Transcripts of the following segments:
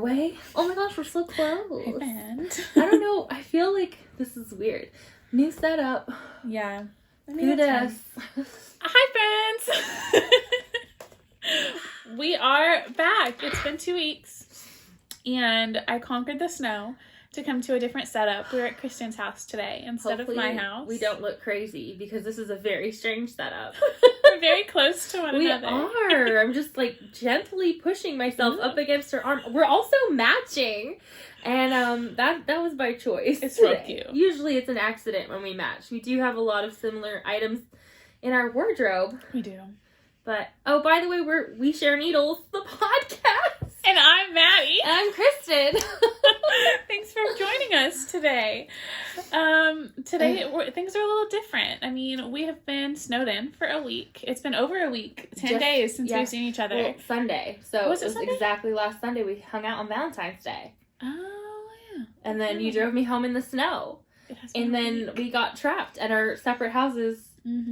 Way. Oh my gosh, we're so close. Hey, friend. I don't know. I feel like this is weird. New setup. Yeah. Who does? Hi, friends. We are back. It's been 2 weeks, and I conquered the snow to come to a different setup. We're at Christen's house today instead of my house. We don't look crazy because this is a very strange setup. We're very close to one another. We are. I'm just like gently pushing myself up against her arm. We're also matching. And that was by choice. It's real cute. Usually it's an accident when we match. We do have a lot of similar items in our wardrobe. We do. But oh, by the way, we share needles, the podcast. And I'm Maddie. And I'm Christen. Thanks for joining us today. Today things are a little different. I mean, we have been snowed in for a week. It's been over a week, 10 days since we've seen each other. Well, Sunday. So was it was Sunday? exactly last Sunday. We hung out on Valentine's Day. Oh, yeah. And then you drove me home in the snow. And then we got trapped at our separate houses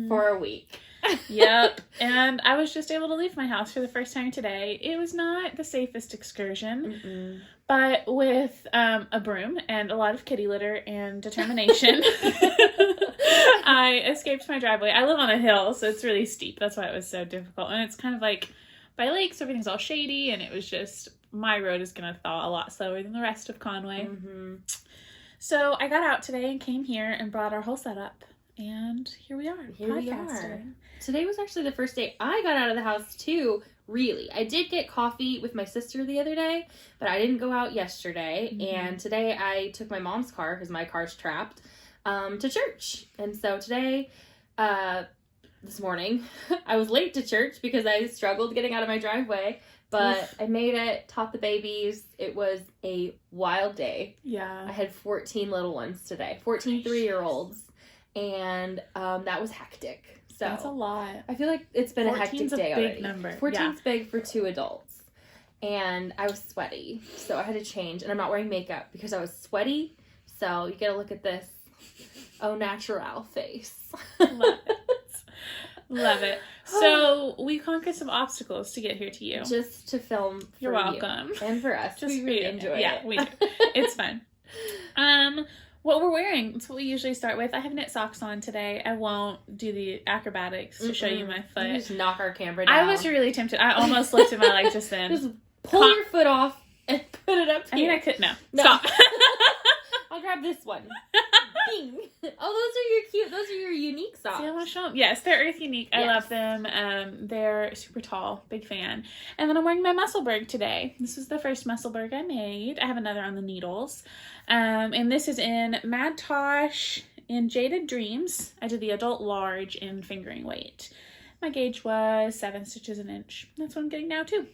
for a week. Yep. And I was just able to leave my house for the first time today. It was not the safest excursion, but with a broom and a lot of kitty litter and determination, I escaped my driveway. I live on a hill, so it's really steep. That's why it was so difficult. And it's kind of like by lakes, everything's all shady, and it was just, my road is going to thaw a lot slower than the rest of Conway. So I got out today and came here and brought our whole setup. And here we are. Here we are. Today was actually the first day I got out of the house too, really. I did get coffee with my sister the other day, but I didn't go out yesterday. And today I took my mom's car, because my car's trapped, to church. And so today, this morning, I was late to church because I struggled getting out of my driveway. But I made it, taught the babies. It was a wild day. Yeah. I had 14 little ones today, 14 3-year-olds. And that was hectic. So that's a lot. I feel like it's been a hectic day already. 14's a big number. 14's big for 2 adults. And I was sweaty. So I had to change. And I'm not wearing makeup because I was sweaty. So you get to look at this au natural face. Love it. Love it. So we conquered some obstacles to get here to you. Just to film for You're welcome. You. And for us. Just we really enjoy it. Yeah, we do. It's fun. What we're wearing, it's what we usually start with. I have knit socks on today. I won't do the acrobatics to show you my foot. You just knock our camera down. I was really tempted. I almost lifted my leg just then. Just pull your foot off and put it up here. I mean, I could. No. Stop. I'll grab this one. Bing. Oh, those are your cute. Those are your unique socks. See, I want to show them. Yes, they're Urth Unique. I Yes. love them. They're super tall. Big fan. And then I'm wearing my Musselburgh today. This is the first Musselburgh I made. I have another on the needles. And this is in Mad Tosh in Jaded Dreams. I did the adult large in fingering weight. My gauge was 7 stitches an inch. That's what I'm getting now too.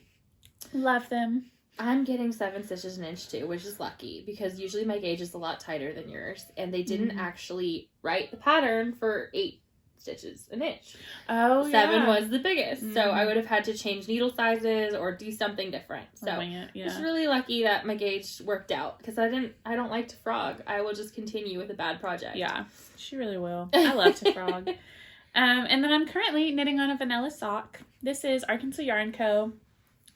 Love them. I'm getting 7 stitches an inch too, which is lucky because usually my gauge is a lot tighter than yours, and they didn't actually write the pattern for 8 stitches an inch. Oh, 7 was the biggest, so I would have had to change needle sizes or do something different. So it's really lucky that my gauge worked out because I don't like to frog. I will just continue with a bad project. Yeah, she really will. I love to frog. And then I'm currently knitting on a vanilla sock. This is Arkansas Yarn Co.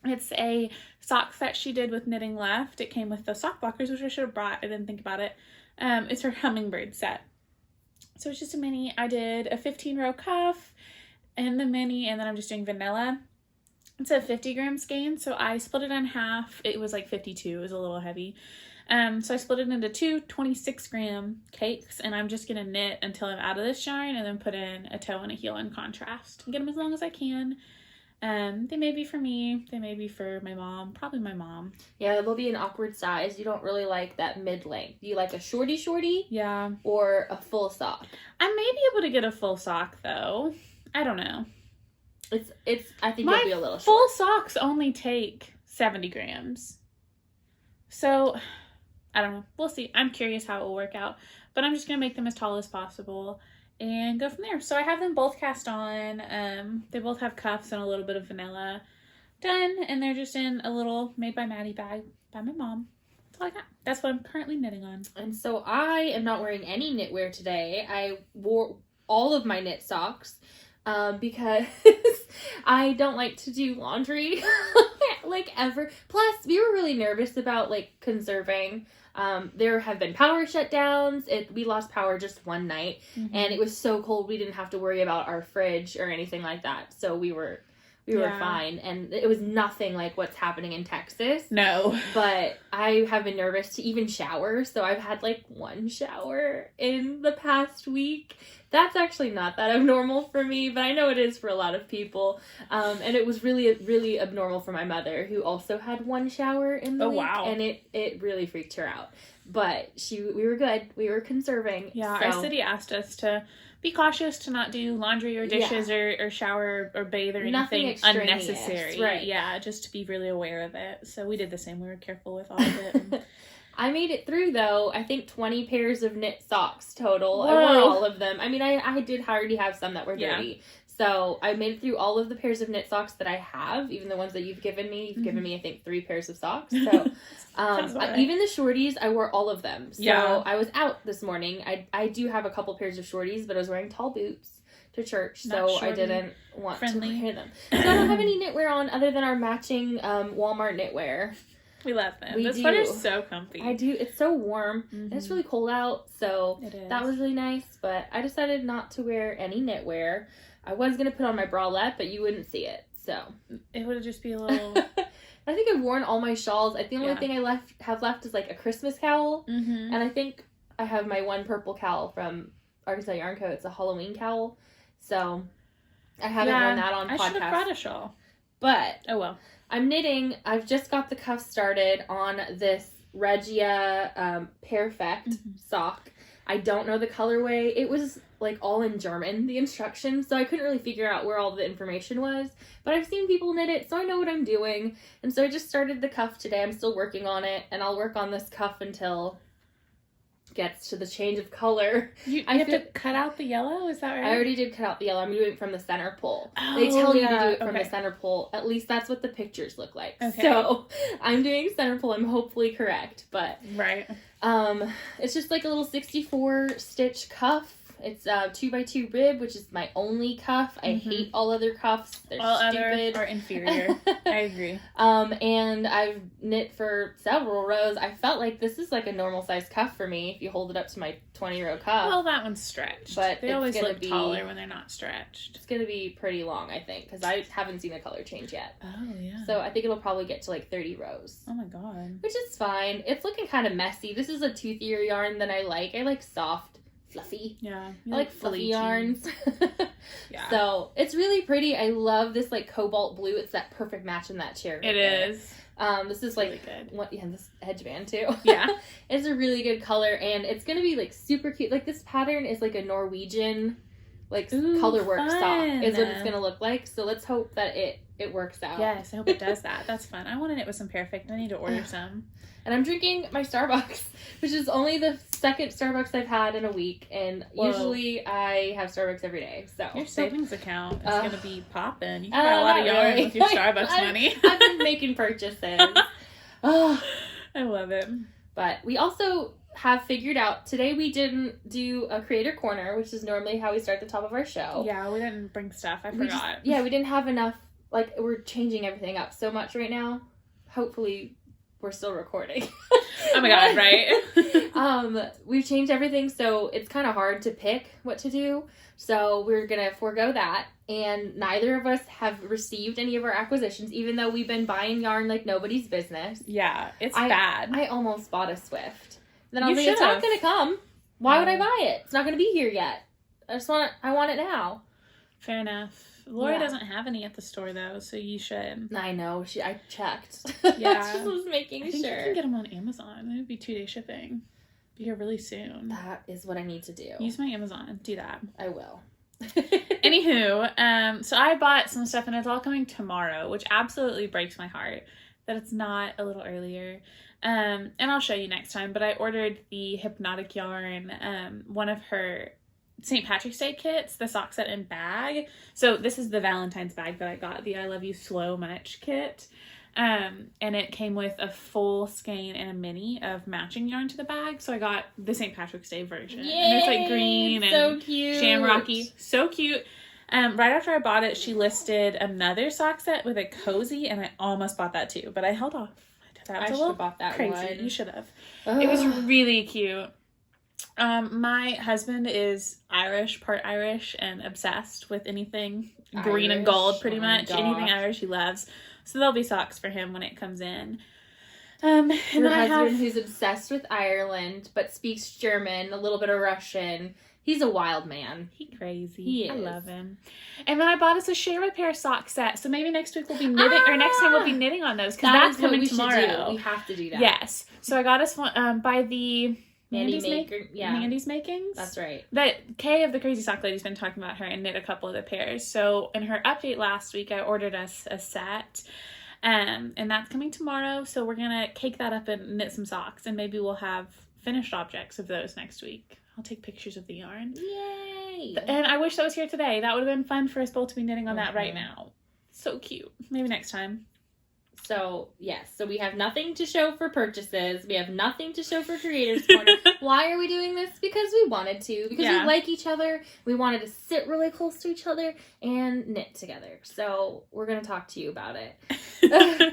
It's a sock that she did with Knitting Left. It came with the sock blockers, which I should have brought. I didn't think about it. It's her Hummingbird set. So it's just a mini. I did a 15-row cuff and the mini, and then I'm just doing vanilla. It's a 50-gram skein, so I split it in half. It was like 52. It was a little heavy. So I split it into 2 26-gram cakes, and I'm just going to knit until I'm out of this yarn and then put in a toe and a heel in contrast. Get them as long as I can. They may be for me, they may be for my mom, probably my mom. Yeah, they'll be an awkward size. You don't really like that mid-length. You like a shorty? Yeah. Or a full sock? I may be able to get a full sock, though. I don't know. I think it'll be a little short. Full socks only take 70 grams. So, I don't know. We'll see. I'm curious how it will work out. But I'm just going to make them as tall as possible and go from there. So I have them both cast on. They both have cuffs and a little bit of vanilla done, and they're just in a little made by Maddie bag by my mom. That's all I got. That's what I'm currently knitting on. And so I am not wearing any knitwear today. I wore all of my knit socks because I don't like to do laundry like ever. Plus, we were really nervous about like conserving. There have been power shutdowns. We lost power just one night, and it was so cold we didn't have to worry about our fridge or anything like that. So we were fine, and it was nothing like what's happening in Texas. No. But I have been nervous to even shower, so I've had like one shower in the past week. That's actually not that abnormal for me, but I know it is for a lot of people. And it was really, really abnormal for my mother, who also had one shower in the week, and it really freaked her out. But we were good. We were conserving. Yeah, so. Our city asked us to be cautious to not do laundry or dishes or shower or bathe or anything unnecessary. Right. Yeah, just to be really aware of it. So we did the same. We were careful with all of it. I made it through, though. I think 20 pairs of knit socks total. Whoa. I wore all of them. I mean, I did already have some that were dirty. Yeah. So I made it through all of the pairs of knit socks that I have, even the ones that you've given me. You've given me, I think, 3 pairs of socks. So even the shorties, I wore all of them. So I was out this morning. I do have a couple pairs of shorties, but I was wearing tall boots to church, so I didn't want to wear them. So I don't have any knitwear on other than our matching Walmart knitwear. We love them. The sweater's so comfy. I do. It's so warm. And it's really cold out, so that was really nice. But I decided not to wear any knitwear. I was going to put on my bralette, but you wouldn't see it, so. It would just be a little... I think I've worn all my shawls. I think the only thing I have left is like a Christmas cowl. And I think I have my one purple cowl from Arkansas Yarn Co. It's a Halloween cowl. So I haven't worn that on podcast. I should have brought a shawl. But oh well. I'm knitting. I've just got the cuff started on this Regia Pairfect sock. I don't know the colorway. It was like all in German, the instructions, so I couldn't really figure out where all the information was. But I've seen people knit it, so I know what I'm doing. And so I just started the cuff today. I'm still working on it, and I'll work on this cuff until it gets to the change of color. You have to cut out the yellow? Is that right? I already did cut out the yellow. I'm doing it from the center pull. They tell you to do it from the center pull. At least that's what the pictures look like. Okay. So I'm doing center pull. I'm hopefully correct, but it's just like a little 64 stitch cuff. It's 2x2 rib, which is my only cuff. I hate all other cuffs. They're stupid. Or inferior. I agree. And I've knit for several rows. I felt like this is like a normal size cuff for me if you hold it up to my 20-row cuff. Well, that one's stretched. But they always look taller when they're not stretched. It's going to be pretty long, I think, because I haven't seen a color change yet. Oh, yeah. So I think it'll probably get to like 30 rows. Oh, my God. Which is fine. It's looking kind of messy. This is a toothier yarn than I like. I like soft. Fluffy. Yeah. I like fluffy yarns. Yeah. So it's really pretty. I love this like cobalt blue. It's that perfect match in that chair. It is. This is like really good. This hedgeband too. Yeah. It's a really good color, and it's gonna be like super cute. Like this pattern is like a Norwegian colorwork sock is what it's gonna look like. So let's hope that it works out. Yes, I hope it does that. That's fun. I want to knit with some Pairfect. I need to order some. And I'm drinking my Starbucks, which is only the second Starbucks I've had in a week. And usually I have Starbucks every day. So your savings account is going to be popping. You got a lot of yarn with your Starbucks money. I've been making purchases. I love it. But we also have figured out, today we didn't do a creator corner, which is normally how we start the top of our show. Yeah, we didn't bring stuff. I forgot. We didn't have enough. Like, we're changing everything up so much right now. Hopefully we're still recording. Oh my God, right? We've changed everything, so it's kind of hard to pick what to do. So we're going to forego that. And neither of us have received any of our acquisitions, even though we've been buying yarn like nobody's business. Yeah, it's bad. I almost bought a Swift. Then I was like, it's not going to come. Why would I buy it? It's not going to be here yet. I want it now. Fair enough. Lori doesn't have any at the store, though, so you should. I know. I checked. Yeah. She was making sure. I think you can get them on Amazon. It would be 2-day shipping. Be here really soon. That is what I need to do. Use my Amazon. Do that. I will. Anywho, so I bought some stuff, and it's all coming tomorrow, which absolutely breaks my heart that it's not a little earlier. And I'll show you next time, but I ordered the Hypnotic Yarn, one of her St. Patrick's Day kits, the sock set and bag. So this is the Valentine's bag that I got, the I Love You So Much kit. And it came with a full skein and a mini of matching yarn to the bag. So I got the St. Patrick's Day version. Yay! And it's like green and so cute. shamrocky. So cute. Right after I bought it, she listed another sock set with a cozy, and I almost bought that too, but I held off. I should have bought that crazy. one. You should have. It was really cute. My husband is part Irish, and obsessed with anything green and gold, pretty much. Anything Irish he loves. So there'll be socks for him when it comes in. And Your then husband, who's obsessed with Ireland, but speaks German, a little bit of Russian. He's a wild man. He's crazy. He is. I love him. And then I bought us a share a pair sock set. So maybe next week we'll be knitting, or next time we'll be knitting on those, because that's coming tomorrow. We have to do that. Yes. So I got us one by the Mandy's Makings. That's right. That Kay of the Crazy Sock Lady's been talking about her and knit a couple of the pairs. So in her update last week, I ordered us a set. And that's coming tomorrow. So we're going to cake that up and knit some socks. And maybe we'll have finished objects of those next week. I'll take pictures of the yarn. Yay! And I wish that was here today. That would have been fun for us both to be knitting on that right now. So cute. Maybe next time. So, yes. So we have nothing to show for purchases. We have nothing to show for Creators Corner. Why are we doing this? Because we wanted to. Because we like each other. We wanted to sit really close to each other and knit together. So we're going to talk to you about it.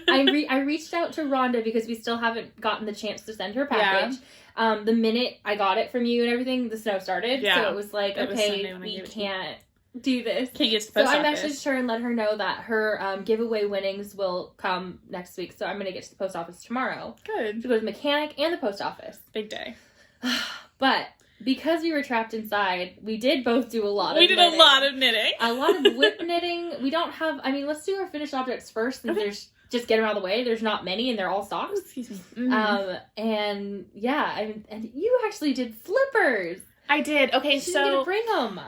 I reached out to Rhonda because we still haven't gotten the chance to send her package. Yeah. The minute I got it from you and everything, the snow started. Yeah. So it was like, we can't do this. Can't get to the post office. I messaged her and let her know that her giveaway winnings will come next week. So I'm going to get to the post office tomorrow. Good. To go to the mechanic and the post office. Big day. But because we were trapped inside, we did both do a lot of knitting. A lot of knitting. A lot of whip knitting. We don't have... I mean, let's do our finished objects first. Since there's... Just get them out of the way. There's not many, and they're all socks. Excuse me. Mm-hmm. And yeah, and you actually did slippers. I did. Okay, so... You didn't bring them.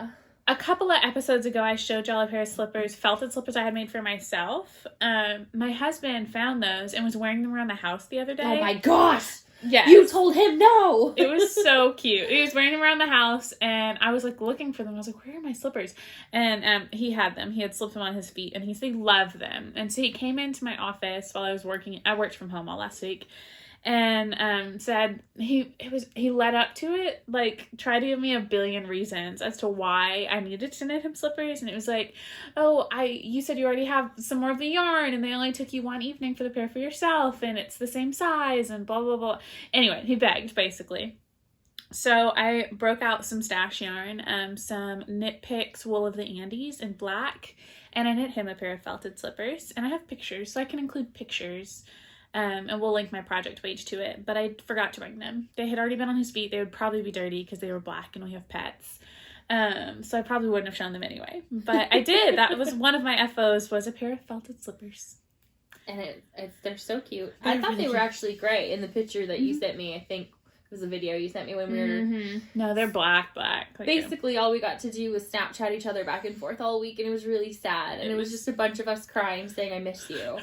A couple of episodes ago, I showed y'all a pair of slippers, felted slippers I had made for myself. My husband found those and was wearing them around the house the other day. Oh my gosh! Yes. You told him no! It was so cute. He was wearing them around the house, and I was, like, looking for them. I was like, where are my slippers? And he had them. He had slipped them on his feet, and he said he loved them. And so he came into my office while I was working. I worked from home all last week. And said he led up to it, like, tried to give me a billion reasons as to why I needed to knit him slippers. And it was like, you said you already have some more of the yarn, and they only took you one evening for the pair for yourself, and it's the same size, and blah, blah, blah. Anyway, he begged, basically. So I broke out some stash yarn, some Knit Picks Wool of the Andes in black, and I knit him a pair of felted slippers. And I have pictures, so I can include pictures. And we'll link my project page to it, but I forgot to bring them. They had already been on his feet. They would probably be dirty because they were black and we have pets. So I probably wouldn't have shown them anyway, but I did. That was one of my FOs, was a pair of felted slippers. And they're so cute. I thought they were actually great in the picture that you sent me. I think it was a video you sent me when we were... No, they're black. Basically, all we got to do was Snapchat each other back and forth all week, and it was really sad. And it was just a bunch of us crying, saying, I miss you.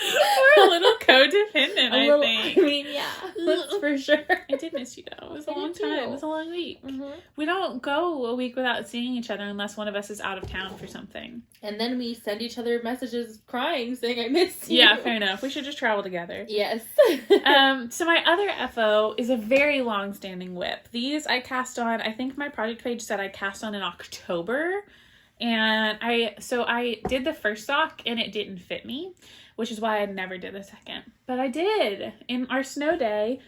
We're a little codependent, I think. I mean, yeah, that's for sure. I did miss you, though. It was a long time. It was a long week. Mm-hmm. We don't go a week without seeing each other unless one of us is out of town for something. And then we send each other messages crying, saying, I miss you. Yeah, fair enough. We should just travel together. Yes. So my other FO is a very long-standing whip. These I cast on, I think my project page said I cast on in October. And I did the first sock, and it didn't fit me, which is why I never did the second. But I did. In our snow day,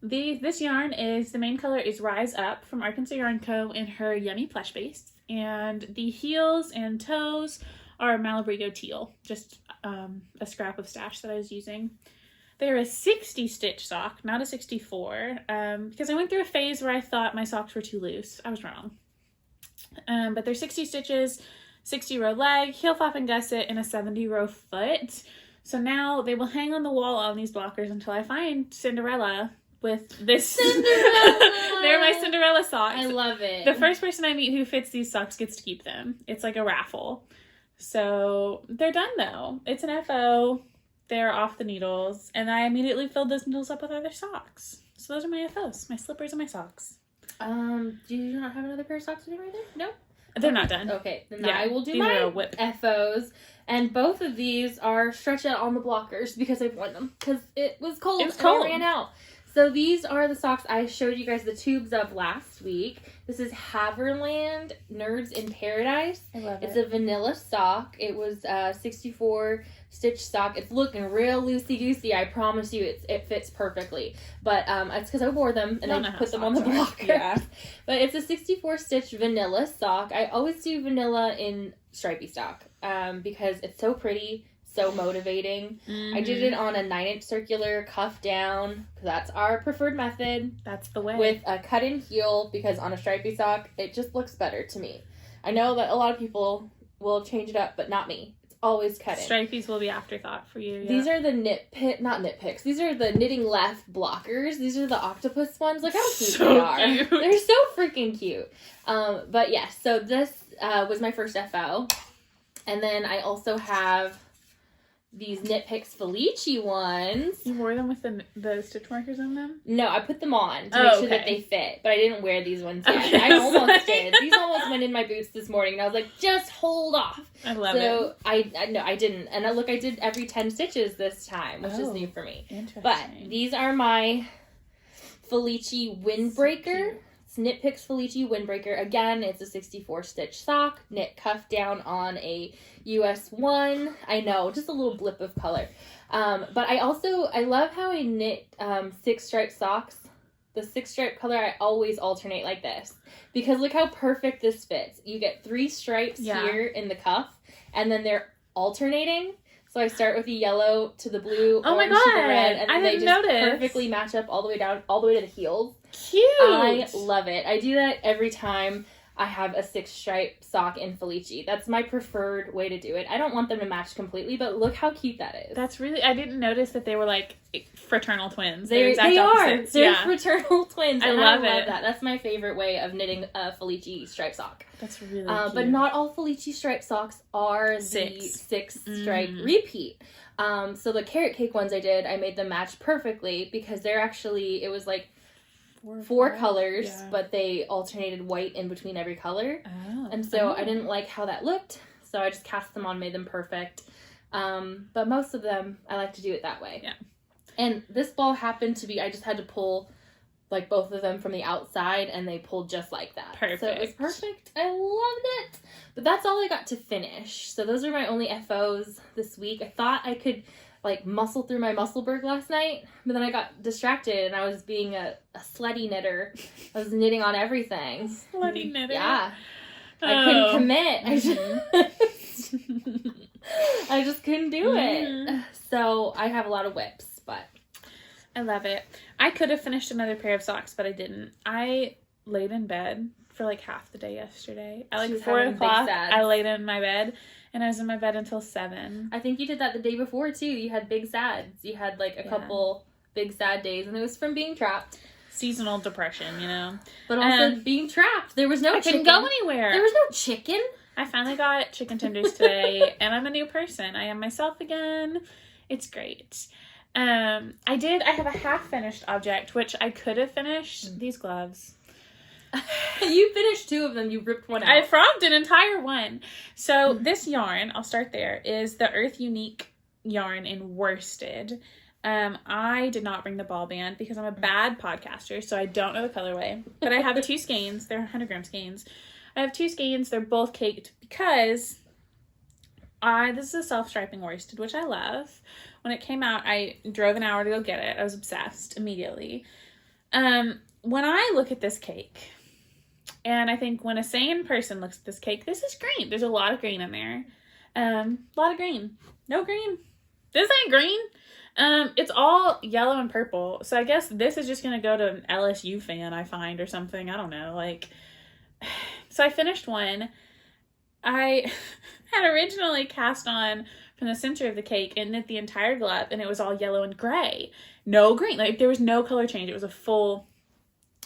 this yarn the main color is Rise Up from Arkansas Yarn Co. in her Yummy Plush Base. And the heels and toes are Malabrigo Teal, just a scrap of stash that I was using. They're a 60 stitch sock, not a 64, because I went through a phase where I thought my socks were too loose. I was wrong. But they're 60 stitches, 60 row leg, heel flap and gusset, and a 70 row foot. So now they will hang on the wall on these blockers until I find Cinderella with this. Cinderella! They're my Cinderella socks. I love it. The first person I meet who fits these socks gets to keep them. It's like a raffle. So they're done though. It's an FO. They're off the needles. And I immediately filled those needles up with other socks. So those are my FOs. My slippers and my socks. Do you not have another pair of socks to do right there? No? They're not done. Okay, then I will do my FOs. And both of these are stretched out on the blockers because I've worn them. Because it was cold. It was cold. And I ran out. So these are the socks I showed you guys the tubes of last week. This is Havirland Nerds in Paradise. I love it. It's a vanilla sock. It was 64 stitch sock. It's looking real loosey-goosey. I promise you it fits perfectly. But it's because I wore them and I put them on the blocker. Yeah. But it's a 64 stitch vanilla sock. I always do vanilla in stripy stock because it's so pretty. So motivating. I did it on a 9-inch circular cuff down because that's our preferred method. That's the way. With a cut-in heel because on a stripy sock, it just looks better to me. I know that a lot of people will change it up, but not me. It's always cut-in. Stripies will be afterthought for you. Yeah. These are the not knit picks. These are the knitting left blockers. These are the octopus ones. Look how cute they are. Cute. They're so freaking cute. But yeah, so this was my first FO. And then I also have these Knit Picks Felici ones. You wore them with the stitch markers in them? No, I put them on to make sure that they fit, but I didn't wear these ones yet. Okay, I almost did. These almost went in my boots this morning, and I was like, just hold off. I love it. So I didn't. And look, I did every 10 stitches this time, which is new for me. Interesting. But these are my Felici Windbreaker. So Knit Picks Felici Windbreaker. Again, it's a 64 stitch sock, knit cuff down on a US 1. I know, just a little blip of color. But I love how I knit 6 stripe socks. The 6 stripe color, I always alternate like this. Because look how perfect this fits. You get 3 stripes here in the cuff, and then they're alternating. So I start with the yellow to the blue, orange to the red, and then they just perfectly match up all the way down, all the way to the heels. Cute! I love it. I do that every time I have a 6-stripe sock in Felici. That's my preferred way to do it. I don't want them to match completely, but look how cute that is. That's really... I didn't notice that they were, like, fraternal twins. They exact are. opposites. They're fraternal twins. I love it. That's my favorite way of knitting a Felici stripe sock. That's really cute. But not all Felici stripe socks are the 6-stripe repeat. So the carrot cake ones I did, I made them match perfectly because they're actually... It was like 4 colors, but they alternated white in between every color. And so I didn't like how that looked, so I just cast them on, made them perfect. But most of them, I like to do it that way. Yeah. And this ball happened to be, I just had to pull like both of them from the outside, and they pulled just like that. Perfect. So it was perfect. I loved it. But that's all I got to finish. So those are my only FOs this week. I thought I could like muscle through my Musselburgh last night, but then I got distracted and I was being a slutty knitter. I was knitting on everything. Slutty knitter? Yeah. I couldn't commit. I just couldn't do it. So I have a lot of whips, but I love it. I could have finished another pair of socks, but I didn't. I laid in bed for like half the day yesterday. At like 4 o'clock, I laid in my bed. And I was in my bed until 7. I think you did that the day before, too. You had big sads. You had, like, a couple big sad days, and it was from being trapped. Seasonal depression, you know. But also being trapped. There was no chicken. I couldn't go anywhere. There was no chicken. I finally got chicken tenders today, and I'm a new person. I am myself again. It's great. I have a half-finished object, which I could have finished. These gloves. You finished 2 of them. You ripped one out. I frogged an entire one. So this yarn, I'll start there, is the Urth Uneek yarn in worsted. I did not bring the ball band because I'm a bad podcaster, so I don't know the colorway. But I have 2 skeins. They're 100-gram skeins. I have 2 skeins. They're both caked because this is a self-striping worsted, which I love. When it came out, I drove an hour to go get it. I was obsessed immediately. When I look at this cake, and I think when a sane person looks at this cake, this is green. There's a lot of green in there. A lot of green. No green. This ain't green. It's all yellow and purple. So I guess this is just going to go to an LSU fan, I find, or something. I don't know. Like, so I finished one. I had originally cast on from the center of the cake and knit the entire glove, and it was all yellow and gray. No green. Like, there was no color change. It was a full...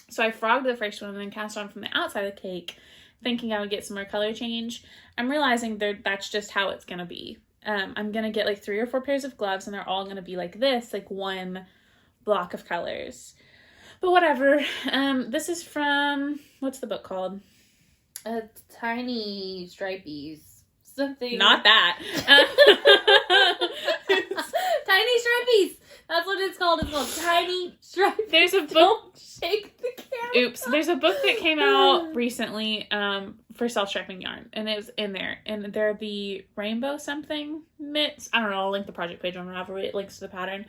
So I frogged the first one and then cast on from the outside of the cake, thinking I would get some more color change. I'm realizing that's just how it's going to be. I'm going to get like 3 or 4 pairs of gloves, and they're all going to be like this, like one block of colors. But whatever. This is from, what's the book called? Tiny Stripies. Something. Not that. Tiny Strippies. That's what it's called. It's called Tiny Stripy. There's a book. Don't shake the camera. Oops. There's a book that came out recently for self-striping yarn, and it was in there. And they're the rainbow something mitts. I don't know. I'll link the project page on Ravelry. It links to the pattern.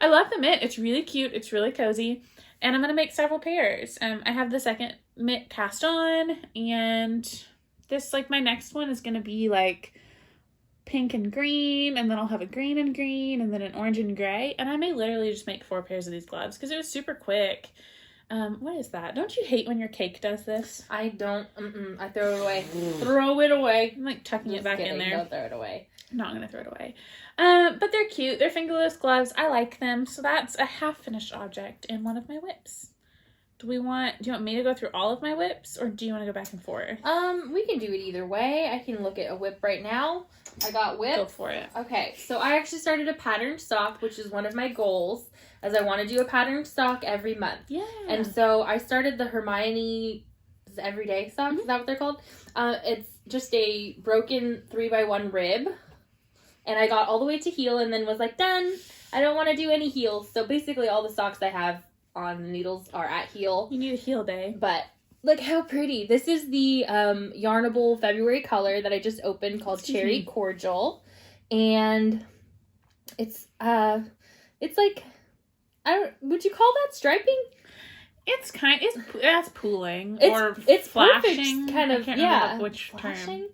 I love the mitt. It's really cute. It's really cozy. And I'm going to make several pairs. I have the second mitt cast on, and this, like, my next one is going to be, like, pink and green, and then I'll have a green and green, and then an orange and gray, and I may literally just make 4 pairs of these gloves, because it was super quick. What is that? Don't you hate when your cake does this? I don't. I throw it away. Throw it away. I'm, like, tucking it back in there. Don't throw it away. I'm not going to throw it away. But they're cute. They're fingerless gloves. I like them, so that's a half-finished object in one of my whips. Do you want me to go through all of my whips, or do you want to go back and forth? We can do it either way. I can look at a whip right now. I got whip. Go for it. Okay, so I actually started a patterned sock, which is one of my goals, as I want to do a patterned sock every month. Yeah. And so I started the Hermione everyday socks. Mm-hmm. Is that what they're called? It's just a broken 3x1 rib. And I got all the way to heel and then was like, done. I don't want to do any heels. So basically all the socks I have on the needles are at heel. You need a heel day. But look how pretty. This is the Yarnable February color that I just opened called Cherry Cordial. And it's like, would you call that striping? That's pooling it's flashing. Perfect, kind of, I can't remember which flashing? term.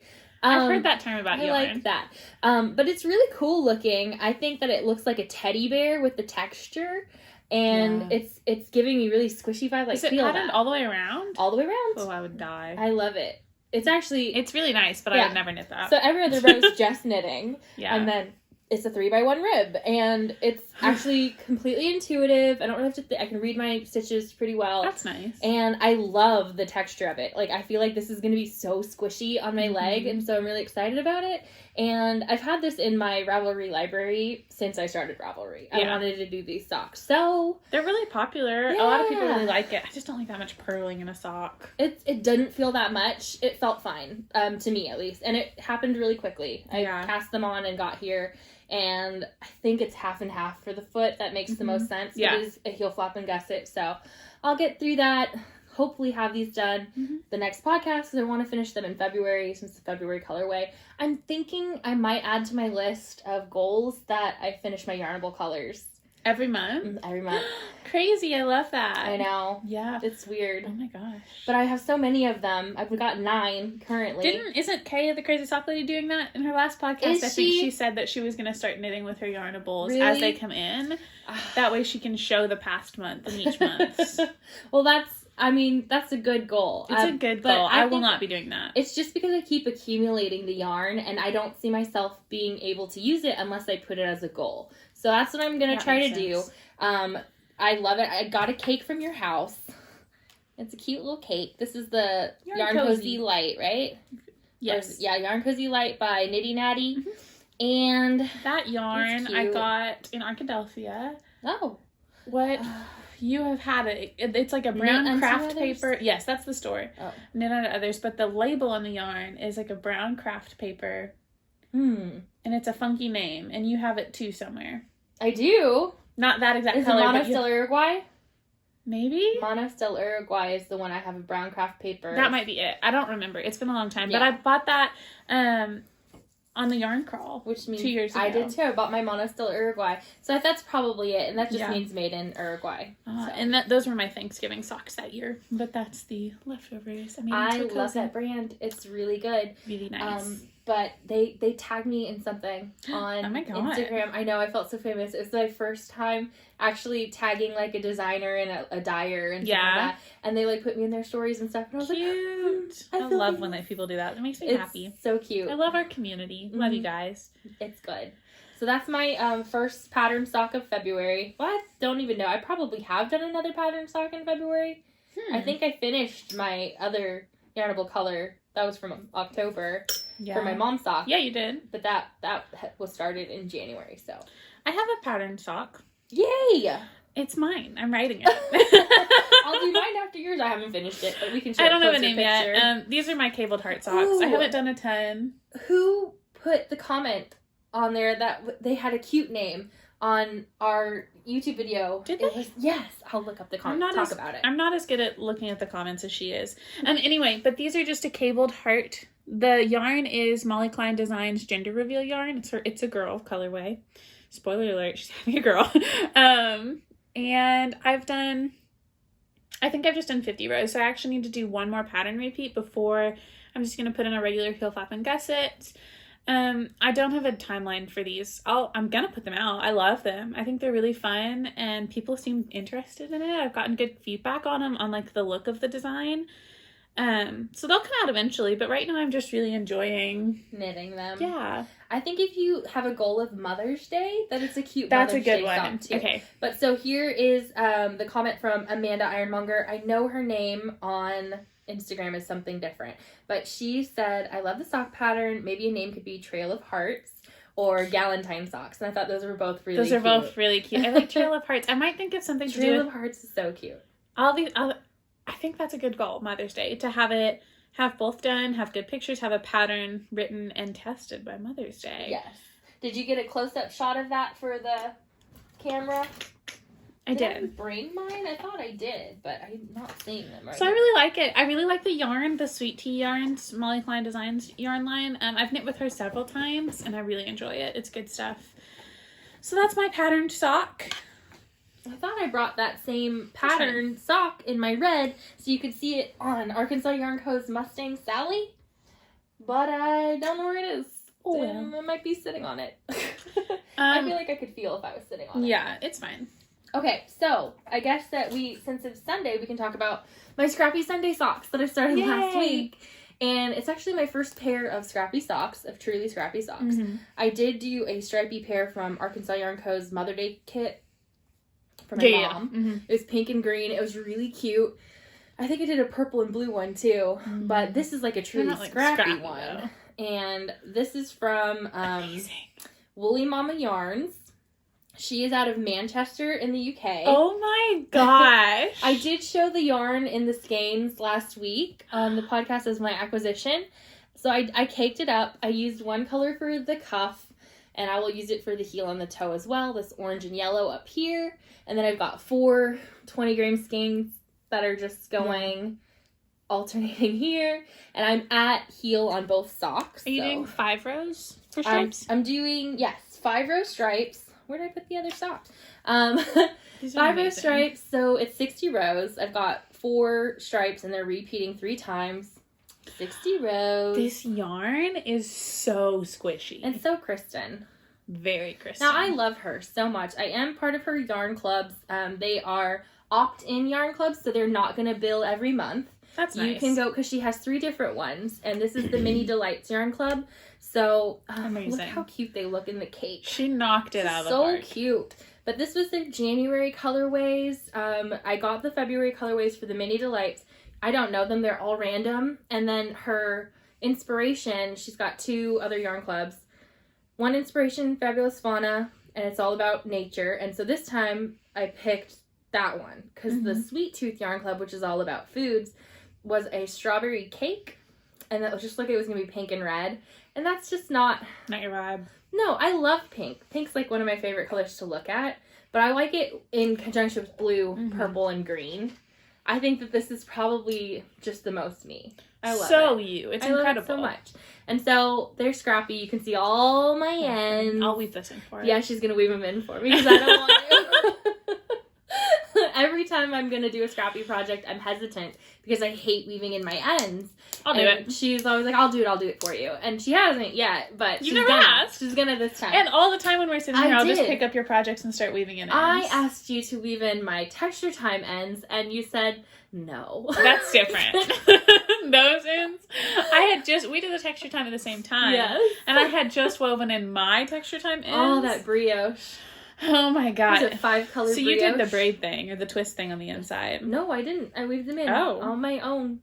I've heard that term about yarn. I like that. But it's really cool looking. I think that it looks like a teddy bear with the texture. And it's giving me really squishy vibes. Like, is it patterned all the way around? All the way around. Oh, I would die. I love it. It's really nice, but I would never knit that. So every other row is just knitting. Yeah. And then it's a 3x1 rib. And it's actually completely intuitive. I don't really have to I can read my stitches pretty well. That's nice. And I love the texture of it. Like, I feel like this is going to be so squishy on my leg. And so I'm really excited about it. And I've had this in my Ravelry library since I started Ravelry. I wanted to do these socks. So they're really popular. Yeah. A lot of people really like it. I just don't like that much purling in a sock. It didn't feel that much. It felt fine, to me at least. And it happened really quickly. I cast them on and got here. And I think it's half and half for the foot. That makes the most sense. Yeah. It is a heel flap and gusset. So I'll get through that. Hopefully have these done the next podcast, because I want to finish them in February since the February colorway. I'm thinking I might add to my list of goals that I finish my Yarnable colors. Every month? Every month. Crazy. I love that. I know. Yeah. It's weird. Oh my gosh. But I have so many of them. I've got 9 currently. Isn't Kay the crazy sock lady doing that in her last podcast? I think she said that she was going to start knitting with her Yarnables as they come in. That way she can show the past month and each month. Well, that's a good goal. It's a good goal. I will not be doing that. It's just because I keep accumulating the yarn, and I don't see myself being able to use it unless I put it as a goal. So that's what I'm going to try to do. I love it. I got a cake from your house. It's a cute little cake. This is the Yarn Cozy Light, right? Yes. Yarn Cozy Light by Nitty Natty. Mm-hmm. And that yarn I got in Arkadelphia. Oh. What? You have had it. It's like a brown craft paper. Yes, that's the store. Oh. Knit Unto Others, but the label on the yarn is like a brown craft paper. And it's a funky name, and you have it too somewhere. I do. Not that exact color. Is it Mono Still Uruguay? Maybe? Mono Still Uruguay is the one I have a brown craft paper. That might be it. I don't remember. It's been a long time. Yeah. But I bought that on the yarn crawl, which means 2 years ago. I did too. I bought my Mono Still Uruguay. So that's probably it. And that just means made in Uruguay. And those were my Thanksgiving socks that year. But that's the leftovers. I love that brand. It's really good. Really nice. But they tagged me in something on Instagram. I know, I felt so famous. It was my first time actually tagging like a designer and a dyer and stuff like that. And they like put me in their stories and stuff. And I was cute. Like, I love when people do that. It makes me happy. So cute. I love our community. Love you guys. It's good. So that's my first pattern sock of February. Well, I don't even know. I probably have done another pattern sock in February. I think I finished my other Yarnable color. That was from October for my mom's sock. Yeah, you did. But that was started in January, so. I have a pattern sock. Yay! It's mine. I'm writing it. I'll do mine after yours. I haven't finished it, but we can show I don't have a name picture. yet. These are my cabled heart socks. Ooh. I haven't done a ton. Who put the comment on there that they had a cute name on our YouTube video. Did they? Yes. I'll look up the comments. About it. I'm not as good at looking at the comments as she is. Anyway, but these are just a cabled heart. The yarn is Molly Klein Designs Gender Reveal yarn. It's a girl colorway. Spoiler alert, she's having a girl. And I think I've just done 50 rows, so I actually need to do one more pattern repeat before I'm just going to put in a regular heel flap and gusset. I don't have a timeline for these. I'm going to put them out. I love them. I think they're really fun, and people seem interested in it. I've gotten good feedback on them, on like the look of the design. So they'll come out eventually, but right now I'm just really enjoying knitting them. Yeah. I think if you have a goal of Mother's Day, that it's a cute That's Mother's a good Day one. sock too. Okay. But so here is the comment from Amanda Ironmonger. I know her name on Instagram is something different, but she said, I love the sock pattern. Maybe a name could be Trail of Hearts or Galentine socks. And I thought those were both really cute. Those are both really cute. I like Trail of Hearts. I might think of something to do with... Trail of Hearts is so cute. I think that's a good goal, Mother's Day, to have both done, have good pictures, have a pattern written and tested by Mother's Day. Yes. Did you get a close-up shot of that for the camera? I did. I brain mine? I thought I did, but I'm not seeing them right So now. I really like it. I really like the yarn, the Sweet Tea yarns, Molly Klein Designs yarn line. I've knit with her several times, and I really enjoy it. It's good stuff. So that's my patterned sock. I thought I brought that same pattern sock in my red so you could see it on Arkansas Yarn Co.'s Mustang Sally, but I don't know where it is. Oh, well. I might be sitting on it. I feel like I could feel if I was sitting on it. Yeah, it's fine. Okay, so I guess that since it's Sunday, we can talk about my Scrappy Sunday socks that I started last week. And it's actually my first pair of Scrappy socks, of truly Scrappy socks. Mm-hmm. I did do a stripy pair from Arkansas Yarn Co.'s Mother Day kit for my mom. Yeah. Mm-hmm. It was pink and green. It was really cute. I think I did a purple and blue one too, but this is like a truly scrappy one. Though. And this is from Woolly Mama Yarns. She is out of Manchester in the UK. Oh my gosh. I did show the yarn in the skeins last week on the podcast as my acquisition. So I caked it up. I used one color for the cuff, and I will use it for the heel and the toe as well. This orange and yellow up here. And then I've got 4 20-gram skeins that are just going alternating here. And I'm at heel on both socks. Are you doing 5 rows for stripes? I'm doing, 5 row stripes. Where did I put the other socks? 5 row stripes, so it's 60 rows. I've got 4 stripes, and they're repeating 3 times. 60 rows. This yarn is so squishy. And so Christen. Very Christen. Now, I love her so much. I am part of her yarn clubs. They are opt-in yarn clubs, so they're not going to bill every month. That's nice. You can go, because she has 3 different ones, and this is the Mini Delights Yarn Club. So, amazing. Look how cute they look in the cake. She knocked it out of the park. So cute. But this was the January colorways. I got the February colorways for the Mini Delights. I don't know them. They're all random. And then her inspiration, she's got 2 other yarn clubs. One inspiration, Fabulous Fauna, and it's all about nature. And so this time I picked that one because the Sweet Tooth Yarn Club, which is all about foods, was a strawberry cake. And that was just like it was going to be pink and red. And that's just not your vibe. No, I love pink. Pink's like one of my favorite colors to look at. But I like it in conjunction with blue, purple, and green. I think that this is probably just the most me. I love it. So you. It's incredible. I love it so much. And so they're Scrappy. You can see all my ends. I'll weave this in for her. Yeah, she's going to weave them in for me because I don't want to. Every time I'm going to do a Scrappy project, I'm hesitant because I hate weaving in my ends. I'll do it. She's always like, I'll do it for you. And she hasn't yet, but you never asked. She's going to this time. And all the time when we're sitting here, I'll just pick up your projects and start weaving in ends. I asked you to weave in my texture time ends, and you said no. That's different. Those ends. We did the texture time at the same time. Yes. And I had just woven in my texture time ends. Oh, that brioche. Oh my god. Was it 5 colors? So you did the braid thing or the twist thing on the inside? No, I didn't. I weaved them in on my own.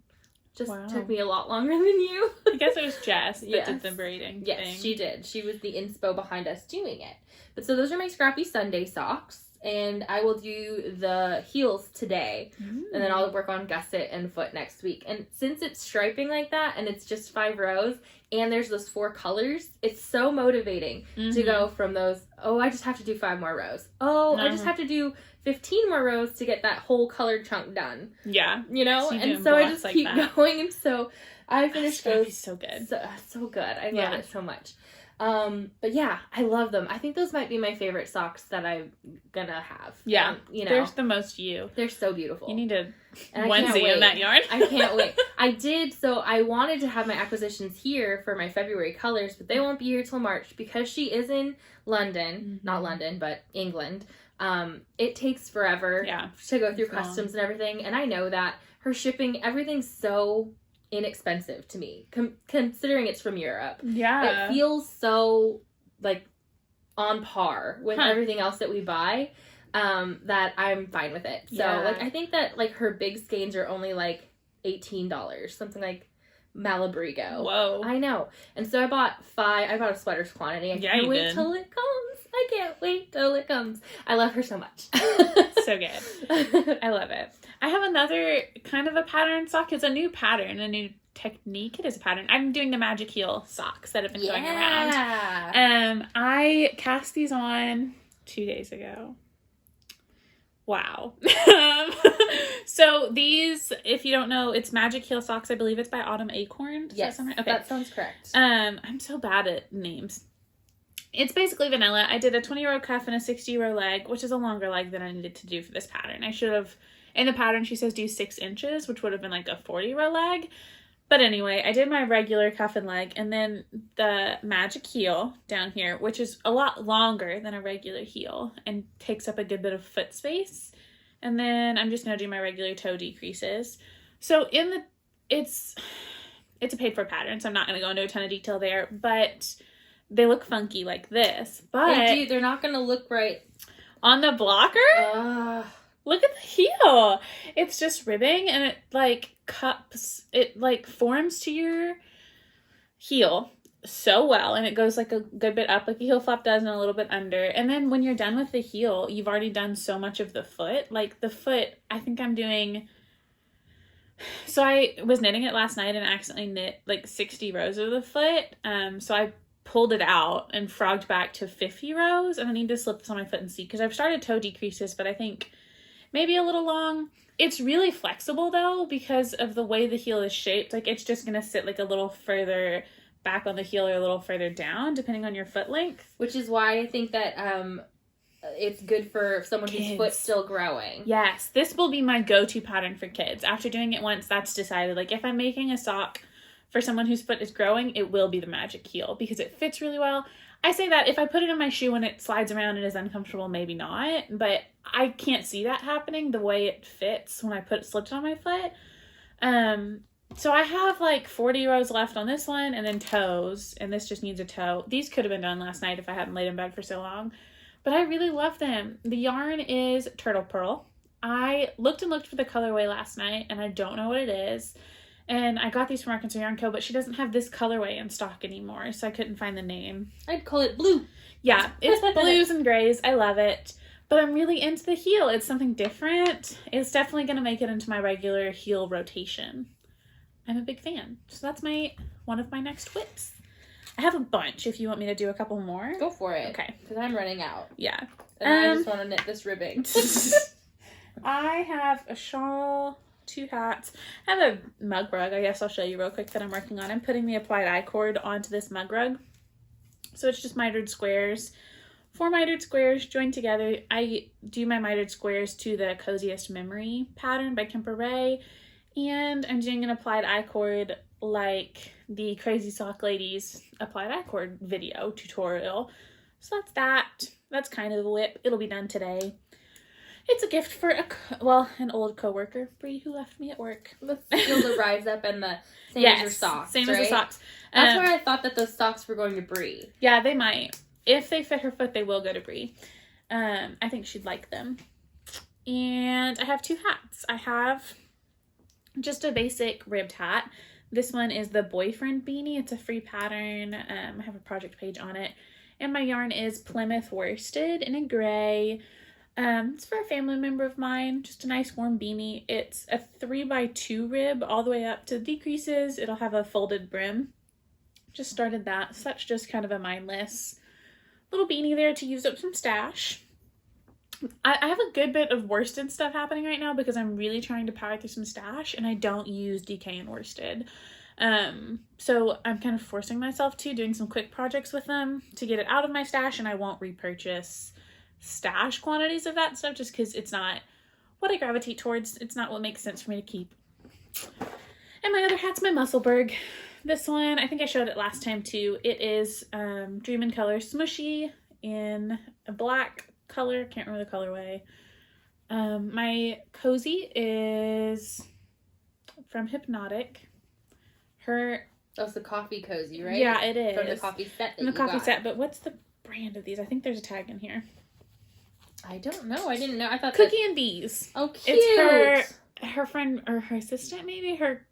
Just took me a lot longer than you. I guess it was Jess that did the braiding thing. Yes, she did. She was the inspo behind us doing it. But so those are my Scrappy Sunday socks. And I will do the heels today. And then I'll work on gusset and foot next week. And since it's striping like that and it's just 5 rows, and there's those 4 colors, it's so motivating to go from those, oh, I just have to do 5 more rows. Oh, I just have to do 15 more rows to get that whole colored chunk done. Yeah. You know? And so I just keep going. And so I finished those. So good. So good. I love it so much. But yeah, I love them. I think those might be my favorite socks that I'm gonna have. Yeah. You know, they're the most you. They're so beautiful. You need a onesie in that yarn. I can't wait. I did. So I wanted to have my acquisitions here for my February colors, but they won't be here till March because she is in London, not London, but England. It takes forever to go through customs and everything. And I know that her shipping, everything's so inexpensive to me, considering it's from Europe. Yeah. It feels so, like, on par with everything else that we buy, that I'm fine with it. So, like, I think that, like, her big skeins are only, like, $18. Something like Malabrigo. Whoa. I know. And so I bought 5. I bought a sweater's quantity. I can't wait till it comes. I can't wait till it comes. I love her so much. So good. I love it. I have another kind of a pattern sock. It's a new pattern, a new technique. It is a pattern. I'm doing the Magic Heel socks that have been going around. I cast these on 2 days ago. Wow. So these, if you don't know, it's Magic Heel socks. I believe it's by Autumn Acorn. Yes, okay. That sounds correct. I'm so bad at names. It's basically vanilla. I did a 20-row cuff and a 60-row leg, which is a longer leg than I needed to do for this pattern. I should have, in the pattern, she says do 6 inches, which would have been like a 40-row leg. But anyway, I did my regular cuff and leg, and then the Magic Heel down here, which is a lot longer than a regular heel and takes up a good bit of foot space. And then I'm just going to do my regular toe decreases. So it's a paid for pattern, so I'm not going to go into a ton of detail there, but they look funky like this. But they do. They're not going to look right on the blocker. Look at the heel. It's just ribbing, and it like cups, it like forms to your heel so well, and it goes like a good bit up like a heel flap does and a little bit under. And then when you're done with the heel, you've already done so much of the foot. Like the foot, I think I'm doing, so I was knitting it last night and accidentally knit like 60 rows of the foot. So I pulled it out and frogged back to 50 rows, and I need to slip this on my foot and see, because I've started toe decreases, but I think maybe a little long. It's really flexible though, because of the way the heel is shaped. Like it's just going to sit like a little further back on the heel or a little further down, depending on your foot length. Which is why I think that it's good for someone whose foot's still growing. Yes, this will be my go-to pattern for kids. After doing it once, that's decided. Like if I'm making a sock for someone whose foot is growing, it will be the Magic Heel because it fits really well. I say that if I put it in my shoe and it slides around and is uncomfortable, maybe not. But I can't see that happening the way it fits when I put it slipped on my foot. So I have like 40 rows left on this one, and then toes, and this just needs a toe. These could have been done last night if I hadn't laid in bed for so long. But I really love them. The yarn is Turtle Pearl. I looked and looked for the colorway last night, and I don't know what it is. And I got these from Arkansas Yarn Co., but she doesn't have this colorway in stock anymore, so I couldn't find the name. I'd call it blue. Yeah, it's blues and grays. I love it. But I'm really into the heel. It's something different. It's definitely going to make it into my regular heel rotation. I'm a big fan. So that's one of my next whips. I have a bunch if you want me to do a couple more. Go for it. Okay. Because I'm running out. Yeah. And I just want to knit this ribbing. I have a shawl, 2 hats. I have a mug rug. I guess I'll show you real quick that I'm working on. I'm putting the applied I-cord onto this mug rug. So it's just mitered squares. 4 mitered squares joined together. I do my mitered squares to the Coziest Memory pattern by Kemper Ray. And I'm doing an applied I-cord like the Crazy Sock Ladies applied I-cord video tutorial. So that's that. That's kind of the whip. It'll be done today. It's a gift for an old coworker, Bree, who left me at work. The Ysolda rise up and the same as your socks, same right? as the socks. That's where I thought that those socks were going to Bree. Yeah, they might. If they fit her foot, they will go to Bree. I think she'd like them. And I have 2 hats. I have just a basic ribbed hat. This one is the Boyfriend Beanie. It's a free pattern. I have a project page on it. And my yarn is Plymouth Worsted in a gray. It's for a family member of mine. Just a nice warm beanie. It's a 3x2 rib all the way up to decreases. It'll have a folded brim. just started that. So that's just kind of a mindless little beanie there to use up some stash. I have a good bit of worsted stuff happening right now because I'm really trying to power through some stash, and I don't use DK and worsted. So I'm kind of forcing myself to, doing some quick projects with them to get it out of my stash, and I won't repurchase stash quantities of that stuff just because it's not what I gravitate towards. It's not what makes sense for me to keep. And my other hat's my Musselburgh. This one, I think I showed it last time too. It is Dream in Color Smooshy in a black color. Can't remember the colorway. My cozy is from Hypnotic. That's the coffee cozy, right? Yeah, it is. From the coffee set From the coffee set, but what's the brand of these? I think there's a tag in here. I don't know. I didn't know. I thought Cookie and Bees. Oh, cute. It's her friend or her assistant, maybe her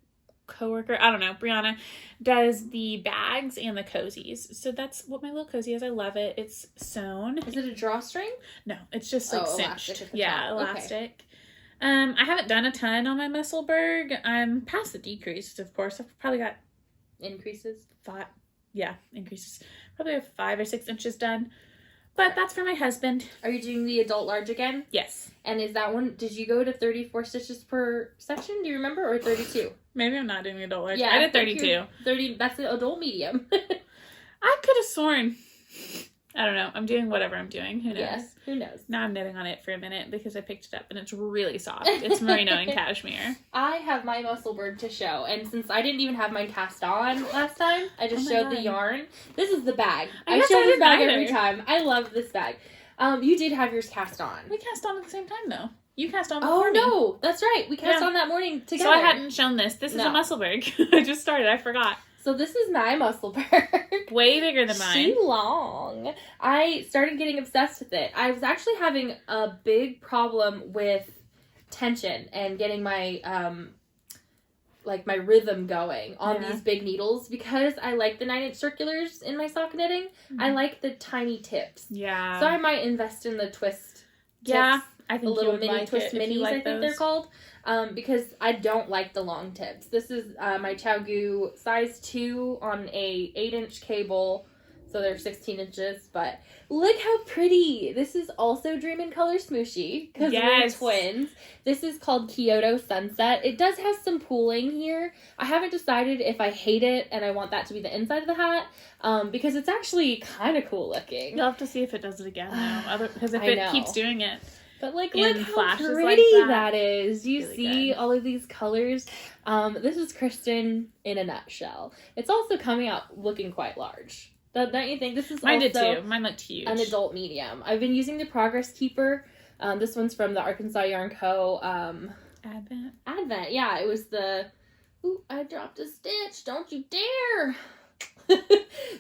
coworker. I don't know. Brianna does the bags and the cozies. So that's what my little cozy is. I love it. It's sewn. Is it a drawstring? No, it's just like cinched. Yeah, elastic. Okay. I haven't done a ton on my Musselburgh. I'm past the decrease, of course. I've probably got increases. Increases. Probably have 5 or 6 inches done. But that's for my husband. Are you doing the adult large again? Yes. And is that one, did you go to 34 stitches per section? Do you remember? Or 32? Maybe I'm not doing the adult large. Yeah, I did 32. 30, that's the adult medium. I could have sworn. I don't know. I'm doing whatever I'm doing. Who knows? Yeah, who knows? Now I'm knitting on it for a minute because I picked it up and it's really soft. It's merino and cashmere. I have my Musselburgh to show, and since I didn't even have mine cast on last time, I just showed the yarn. This is the bag. I show this bag every time. I love this bag. You did have yours cast on. We cast on at the same time, though. You cast on before me. Oh, no. That's right. We cast on that morning together. So I hadn't shown this. This is a Musselburgh. I just started. I forgot. So this is my Musselburgh. Way bigger than mine. Too long. I started getting obsessed with it. I was actually having a big problem with tension and getting my my rhythm going on these big needles because I like the 9-inch circulars in my sock knitting. Mm-hmm. I like the tiny tips. Yeah. So I might invest in the twist tips. Yeah. I think the little mini twist minis, I think they're called. Because I don't like the long tips. This is my Chowgoo size 2 on a 8-inch cable. So they're 16 inches. But look how pretty. This is also Dream in Color Smooshy. Because we're twins. This is called Kyoto Sunset. It does have some pooling here. I haven't decided if I hate it and I want that to be the inside of the hat. Because it's actually kind of cool looking. You'll have to see if it does it again, though. Because if it keeps doing it. But look how pretty that is. You really see all of these colors. This is Christen in a nutshell. It's also coming out looking quite large. Don't you think? This is Mine did too. Mine looked huge. An adult medium. I've been using the Progress Keeper. This one's from the Arkansas Yarn Co. Advent. Yeah, it was the... Ooh, I dropped a stitch. Don't you dare.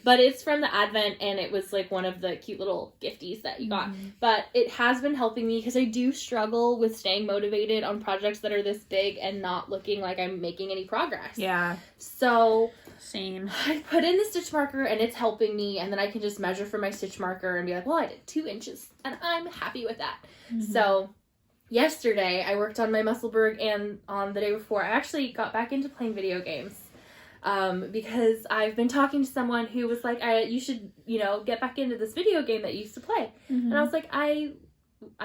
But it's from the Advent, and it was like one of the cute little gifties that you got. But it has been helping me because I do struggle with staying motivated on projects that are this big and not looking like I'm making any progress. Yeah. So same. I put in the stitch marker and it's helping me, and then I can just measure for my stitch marker and be like, well, I did 2 inches and I'm happy with that. So yesterday I worked on my Musselburgh, and on the day before I actually got back into playing video games. Because I've been talking to someone who was like, you should, get back into this video game that you used to play. And I was like, I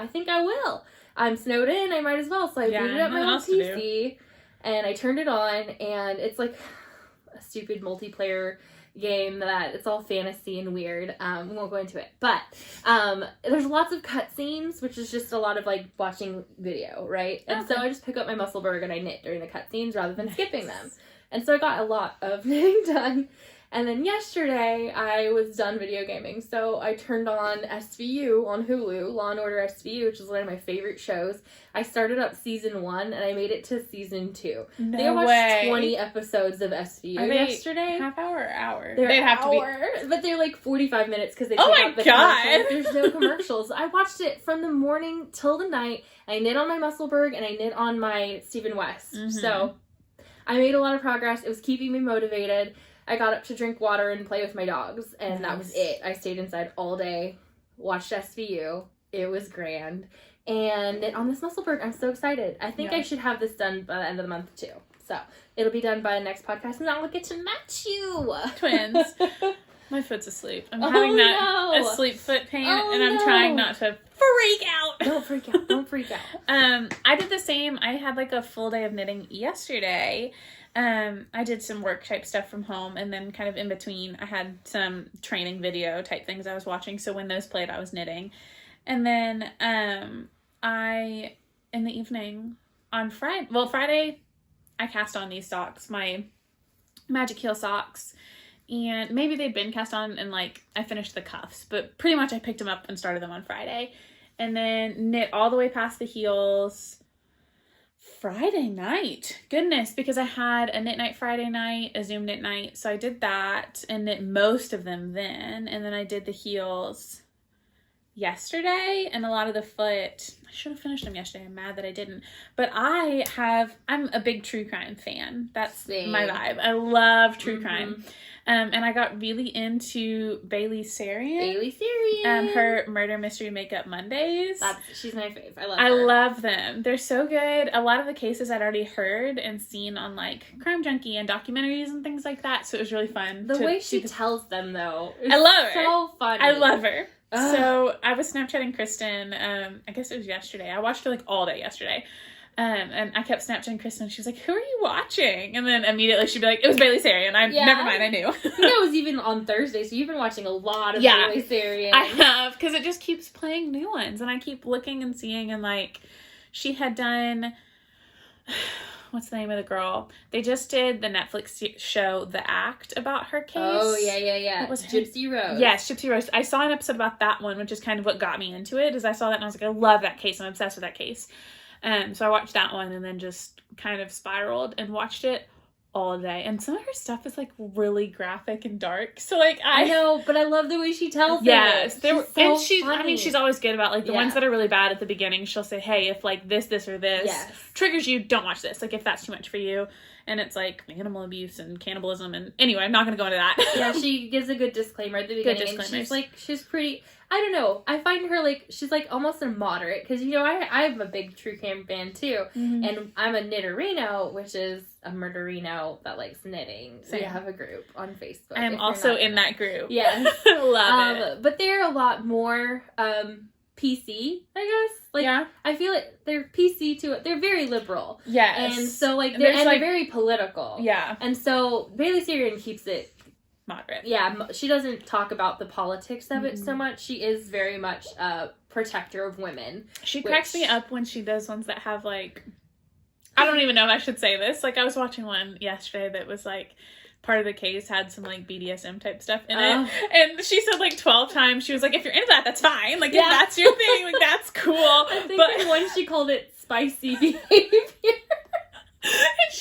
think I will. I'm snowed in, I might as well. So I booted up my old PC, and I turned it on, and it's like a stupid multiplayer game that it's all fantasy and weird. We won't go into it. But there's lots of cutscenes, which is just a lot of like watching video, right? And so I just pick up my Musselburgh and I knit during the cutscenes rather than skipping them. And so I got a lot of knitting done. And then yesterday, I was done video gaming. So I turned on SVU on Hulu, Law & Order SVU, which is one of my favorite shows. I started up season 1, and I made it to season 2. No they watched 20 episodes of SVU yesterday. Half hour or hour? They'd have to be. But they're like 45 minutes because they take out the commercials. There's no commercials. I watched it from the morning till the night. I knit on my Musselburgh, and I knit on my Stephen West. So I made a lot of progress. It was keeping me motivated. I got up to drink water and play with my dogs, and that was it. I stayed inside all day, watched SVU. It was grand. And on this Musselburgh, I'm so excited. I think I should have this done by the end of the month, too. So it'll be done by the next podcast, and I'll get to match you. Twins. My foot's asleep. I'm having a sleep foot pain, and I'm trying not to freak out. Don't freak out. Don't freak out. I did the same. I had like a full day of knitting yesterday. I did some work type stuff from home, and then kind of in between I had some training video type things I was watching. So when those played, I was knitting. And then in the evening on Friday, I cast on these socks, my Magic Heel socks. And maybe they'd been cast on and like I finished the cuffs, but pretty much I picked them up and started them on Friday. And then knit all the way past the heels Friday night. Goodness, because I had a knit night Friday night, a Zoom knit night. So I did that and knit most of them then. And then I did the heels yesterday and a lot of the foot. I should have finished them yesterday. I'm mad that I didn't. But I'm a big true crime fan. That's my vibe. I love true crime. And I got really into Bailey Sarian. Her Murder Mystery Makeup Mondays. She's my fave. I love her. I love them. They're so good. A lot of the cases I'd already heard and seen on like Crime Junkie and documentaries and things like that. So it was really fun. The way she tells them though. I love her. So funny. I love her. Ugh. So I was Snapchatting Christen. I guess it was yesterday. I watched her like all day yesterday. And I kept Snapchatting Christen. She was like, "Who are you watching?" And then immediately she'd be like, "It was Bailey Sarian." Never mind, I knew. I think that was even on Thursday, so you've been watching a lot of Bailey Sarian. I have, because it just keeps playing new ones, and I keep looking and seeing, and like, she had done, what's the name of the girl? They just did the Netflix show, The Act, about her case. Oh, yeah. What was Gypsy Rose. Yes, Gypsy Rose. I saw an episode about that one, which is kind of what got me into it, is I saw that and I was like, I love that case. I'm obsessed with that case. So I watched that one and then just kind of spiraled and watched it all day. And some of her stuff is like really graphic and dark. So like I know, but I love the way she tells it. Yes, funny. I mean, she's always good about like the ones that are really bad at the beginning. She'll say, "Hey, if like this or this triggers you, don't watch this. Like if that's too much for you." And it's like animal abuse and cannibalism and anyway, I'm not going to go into that. Yeah, she gives a good disclaimer at the beginning. And she's pretty. I don't know. I find her like she's like almost a moderate because I'm a big true crime fan too, and I'm a knitterino, which is a murderino that likes knitting. So we have a group on Facebook. I am also in that group. Yes, love it. But they're a lot more PC, I guess. Like I feel like they're PC too. They're very liberal. Yes, and so like they're very political. Yeah, and so Bailey Sarian keeps it moderate. Yeah, she doesn't talk about the politics of it so much. She is very much a protector of women. She cracks me up when she does ones that have like, I don't even know if I should say this. Like I was watching one yesterday that was like, part of the case had some like BDSM type stuff in it. And she said like 12 times, she was like, if you're into that, that's fine. Like if that's your thing, like that's cool. I think once she called it spicy behavior. And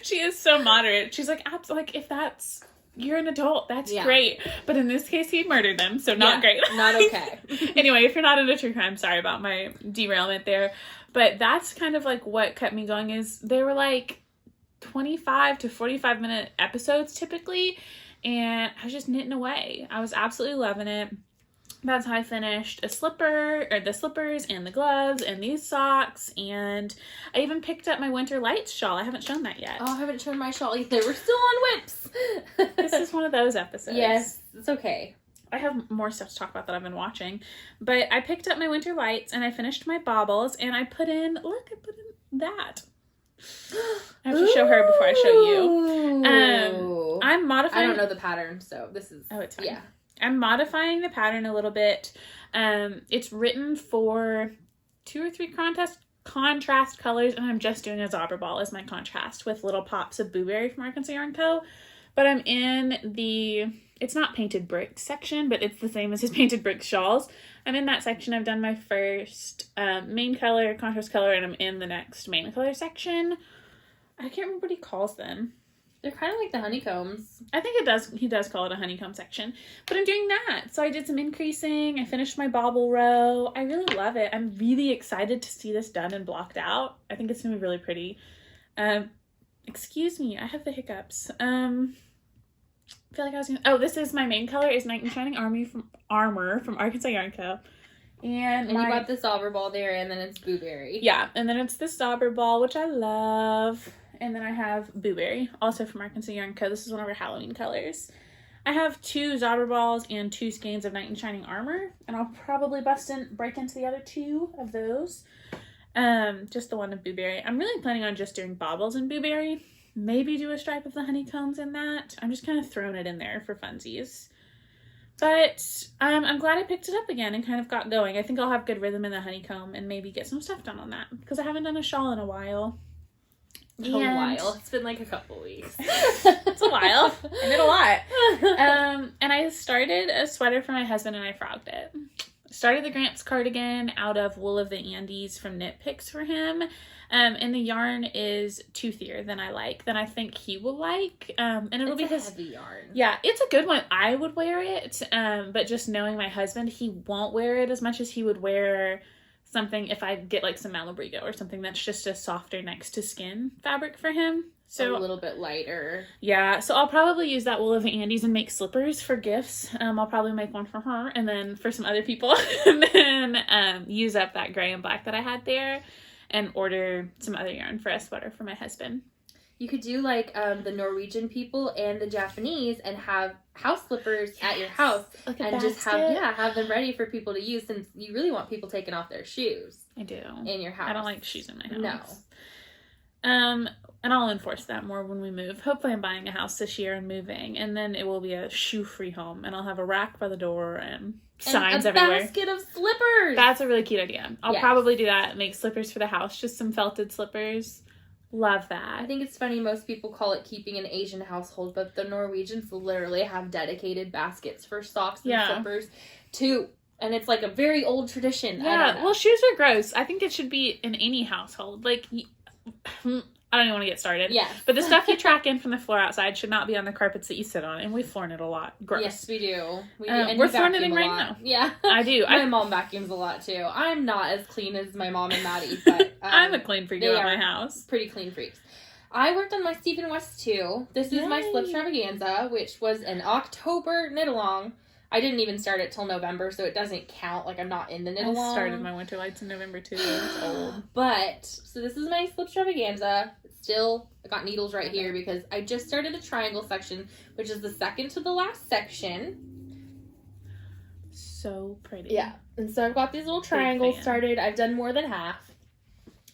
she is so moderate. She's like, like if that's, you're an adult, that's great. But in this case, he murdered them, so not great. Not okay. Anyway, if you're not into true crime, sorry about my derailment there. But that's kind of like what kept me going is they were like 25 to 45 minute episodes typically. And I was just knitting away. I was absolutely loving it. That's how I finished the slippers and the gloves and these socks. And I even picked up my Winter Lights shawl. I haven't shown that yet. Oh, I haven't shown my shawl either. We're still on whips. This is one of those episodes. Yes, it's okay. I have more stuff to talk about that I've been watching. But I picked up my Winter Lights and I finished my baubles. And I put in that. I have to show her before I show you. I'm modifying. I don't know the pattern, so this is... Oh, it's fine. Yeah. I'm modifying the pattern a little bit. It's written for 2 or 3 contrast colors, and I'm just doing a Zobber Ball as my contrast with little pops of Blueberry from Arkansas Yarn Co. But I'm in the, it's not painted bricks section, but it's the same as his painted bricks shawls. I'm in that section. I've done my first main color, contrast color, and I'm in the next main color section. I can't remember what he calls them. They're kind of like the honeycombs. I think he does call it a honeycomb section. But I'm doing that. So I did some increasing. I finished my bauble row. I really love it. I'm really excited to see this done and blocked out. I think it's going to be really pretty. Excuse me. I have the hiccups. I feel like I was going to... Oh, this is my main color. Is Knight in Shining Armor from Arkansas Yarn Co. And you got the Zobber Ball there, and then it's Blueberry. Yeah, and then it's the Zobber Ball, which I love. And then I have Blueberry, also from Arkansas Yarn Co. This is one of our Halloween colors. I have 2 Zauber balls and 2 skeins of Knight in Shining Armor, and I'll probably break into the other 2 of those. Just the one of Blueberry. I'm really planning on just doing baubles in Blueberry. Maybe do a stripe of the honeycombs in that. I'm just kind of throwing it in there for funsies. But I'm glad I picked it up again and kind of got going. I think I'll have good rhythm in the honeycomb and maybe get some stuff done on that because I haven't done a shawl in a while. A while. It's been like a couple weeks. It's a while. I did a lot. And I started a sweater for my husband and I frogged it. Started the Gramps cardigan out of Wool of the Andes from Knit Picks for him. And the yarn is toothier than I think he will like. And it'll be his heavy yarn. Yeah, it's a good one. I would wear it. But just knowing my husband, he won't wear it as much as he would wear something if I get like some Malabrigo or something that's just a softer next to skin fabric for him. So a little bit lighter. Yeah, so I'll probably use that Wool of the Andes and make slippers for gifts. I'll probably make one for her and then for some other people. And then use up that gray and black that I had there and order some other yarn for a sweater for my husband. You could do like the Norwegian people and the Japanese and have house slippers at your house like and just have them ready for people to use since you really want people taking off their shoes. I do. In your house. I don't like shoes in my house. No. And I'll enforce that more when we move. Hopefully I'm buying a house this year and moving, and then it will be a shoe-free home, and I'll have a rack by the door and signs everywhere. And a basket of slippers! That's a really cute idea. I'll probably do that, make slippers for the house, just some felted slippers. Love that. I think it's funny, most people call it keeping an Asian household, but the Norwegians literally have dedicated baskets for socks and slippers, too. And it's like a very old tradition. Yeah, well, shoes are gross. I think it should be in any household. Like, I don't even want to get started. Yes. But the stuff you track in from the floor outside should not be on the carpets that you sit on. And we floor knit a lot. Gross. Yes, we do. We're floor knitting right now. Yeah. I do. My mom vacuums a lot, too. I'm not as clean as my mom and Maddie, but... I'm a clean freak at my house. Pretty clean freaks. I worked on my Stephen West, too. This is my Slipstravaganza, which was an October knit-along. I didn't even start it till November, so it doesn't count. Like, I'm not in the knit-along. I started my winter lights in November, too. It's old. But, so this is my Slipstravaganza. Still, I got needles right here because I just started the triangle section, which is the second to the last section. So pretty. Yeah. And so I've got these little triangles started. I've done more than half.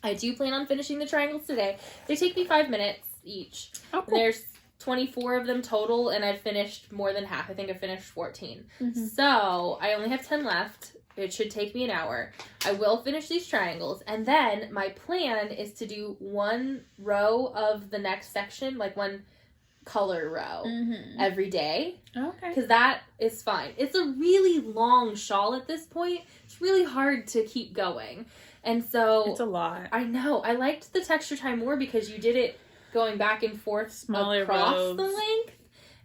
I do plan on finishing the triangles today. They take me 5 minutes each. Oh, cool. There's 24 of them total, and I've finished more than half. I think I finished 14. Mm-hmm. So I only have 10 left. It should take me an hour. I will finish these triangles, and then my plan is to do one row of the next section, like one color row every day. Okay. Because that is fine. It's a really long shawl at this point. It's really hard to keep going. And so... It's a lot. I know. I liked the texture time more because you did it going back and forth smaller across rows. The length.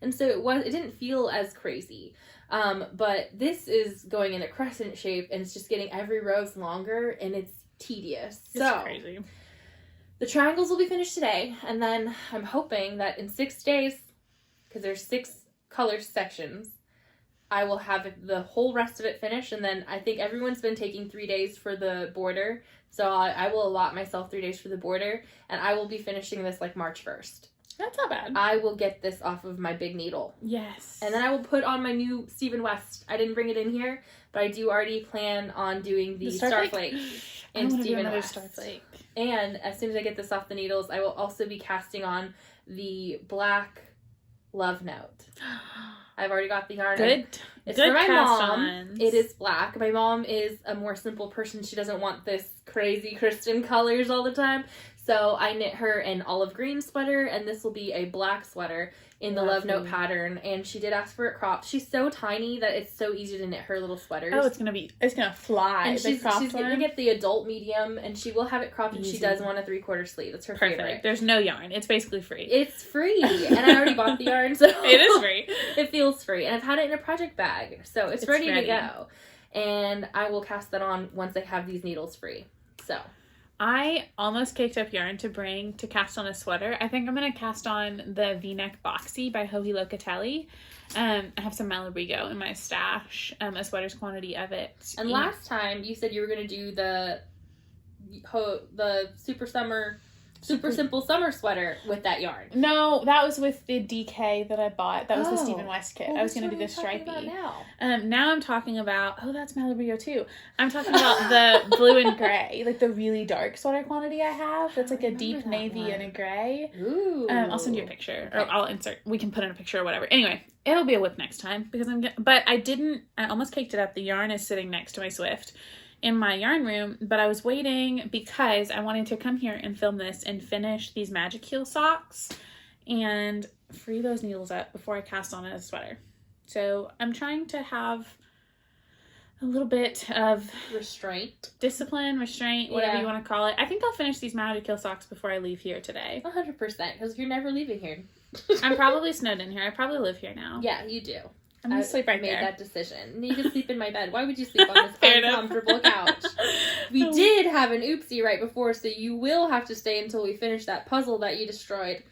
And so it didn't feel as crazy. But this is going in a crescent shape and it's just getting every rose longer and it's tedious. It's crazy. The triangles will be finished today, and then I'm hoping that in 6 days, because there's 6 color sections, I will have the whole rest of it finished, and then I think everyone's been taking 3 days for the border, so I will allot myself 3 days for the border, and I will be finishing this like March 1st. That's not bad. I will get this off of my big needle. Yes. And then I will put on my new Stephen West. I didn't bring it in here, but I do already plan on doing the Starflake in Stephen West. Starflake. And as soon as I get this off the needles, I will also be casting on the black Love Note. I've already got the yarn. It's for my mom. It is black. My mom is a more simple person. She doesn't want this crazy Christen colors all the time. So I knit her an olive green sweater, and this will be a black sweater in the Love Note pattern. And she did ask for it cropped. She's so tiny that it's so easy to knit her little sweaters. Oh, it's gonna fly. And she's gonna get the adult medium, and she will have it cropped. And she does want a 3/4 sleeve. That's her favorite. There's no yarn. It's basically free. It's free, and I already bought the yarn, so it is free. It feels free, and I've had it in a project bag, so it's ready to go. And I will cast that on once I have these needles free. So. I almost caked up yarn to bring to cast on a sweater. I think I'm going to cast on the V-neck boxy by Joji Locatelli. I have some Malabrigo in my stash, a sweater's quantity of it. And last time you said you were going to do the Super Summer super simple summer sweater with that yarn. No, that was with the DK that I bought. That was the Stephen West kit. I was going to do the Stripy. Now I'm talking about, that's Malabrigo too. I'm talking about the blue and gray, like the really dark sweater quantity I have. That's like a deep navy and a gray. Ooh. I'll send you a picture. Or I'll insert. We can put in a picture or whatever. Anyway, it'll be a whip next time because but I almost caked it up. The yarn is sitting next to my Swift in my yarn room, but I was waiting because I wanted to come here and film this and finish these Magic Heel socks and free those needles up before I cast on a sweater. So I'm trying to have a little bit of discipline, restraint, whatever you want to call it. I think I'll finish these Magic Heel socks before I leave here today. 100%, because you're never leaving here. I'm probably snowed in here. I probably live here now. Yeah, you do. I'm going to sleep right there. I made that decision. You can sleep in my bed. Why would you sleep on this uncomfortable couch? We did have an oopsie right before, so you will have to stay until we finish that puzzle that you destroyed.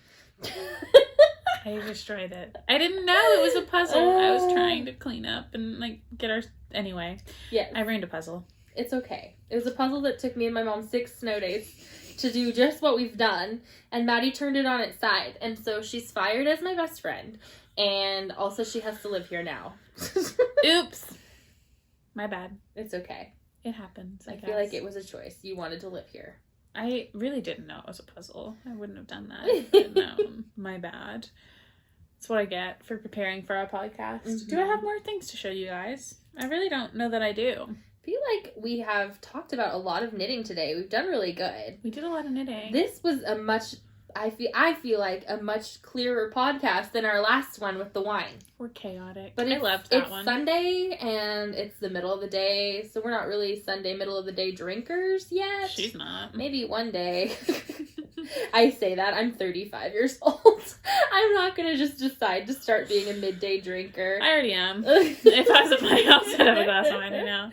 I destroyed it. I didn't know it was a puzzle. I was trying to clean up and get our... Anyway. Yes. I ruined a puzzle. It's okay. It was a puzzle that took me and my mom 6 snow days to do just what we've done, and Maddie turned it on its side, and so she's fired as my best friend. And also she has to live here now. Oops. My bad. It's okay. It happens, I guess. feel like it was a choice. You wanted to live here. I really didn't know it was a puzzle. I wouldn't have done that if I didn't know. My bad. That's what I get for preparing for our podcast. Mm-hmm. Do I have more things to show you guys? I really don't know that I do. I feel like we have talked about a lot of knitting today. We've done really good. We did a lot of knitting. This was I feel like a much clearer podcast than our last one with the wine. We're chaotic. But I loved that one. It's Sunday and it's the middle of the day, so we're not really Sunday middle of the day drinkers yet. She's not. Maybe one day. I say that. I'm 35 years old. I'm not going to just decide to start being a midday drinker. I already am. If I was at my house, I'd have a glass of wine right now.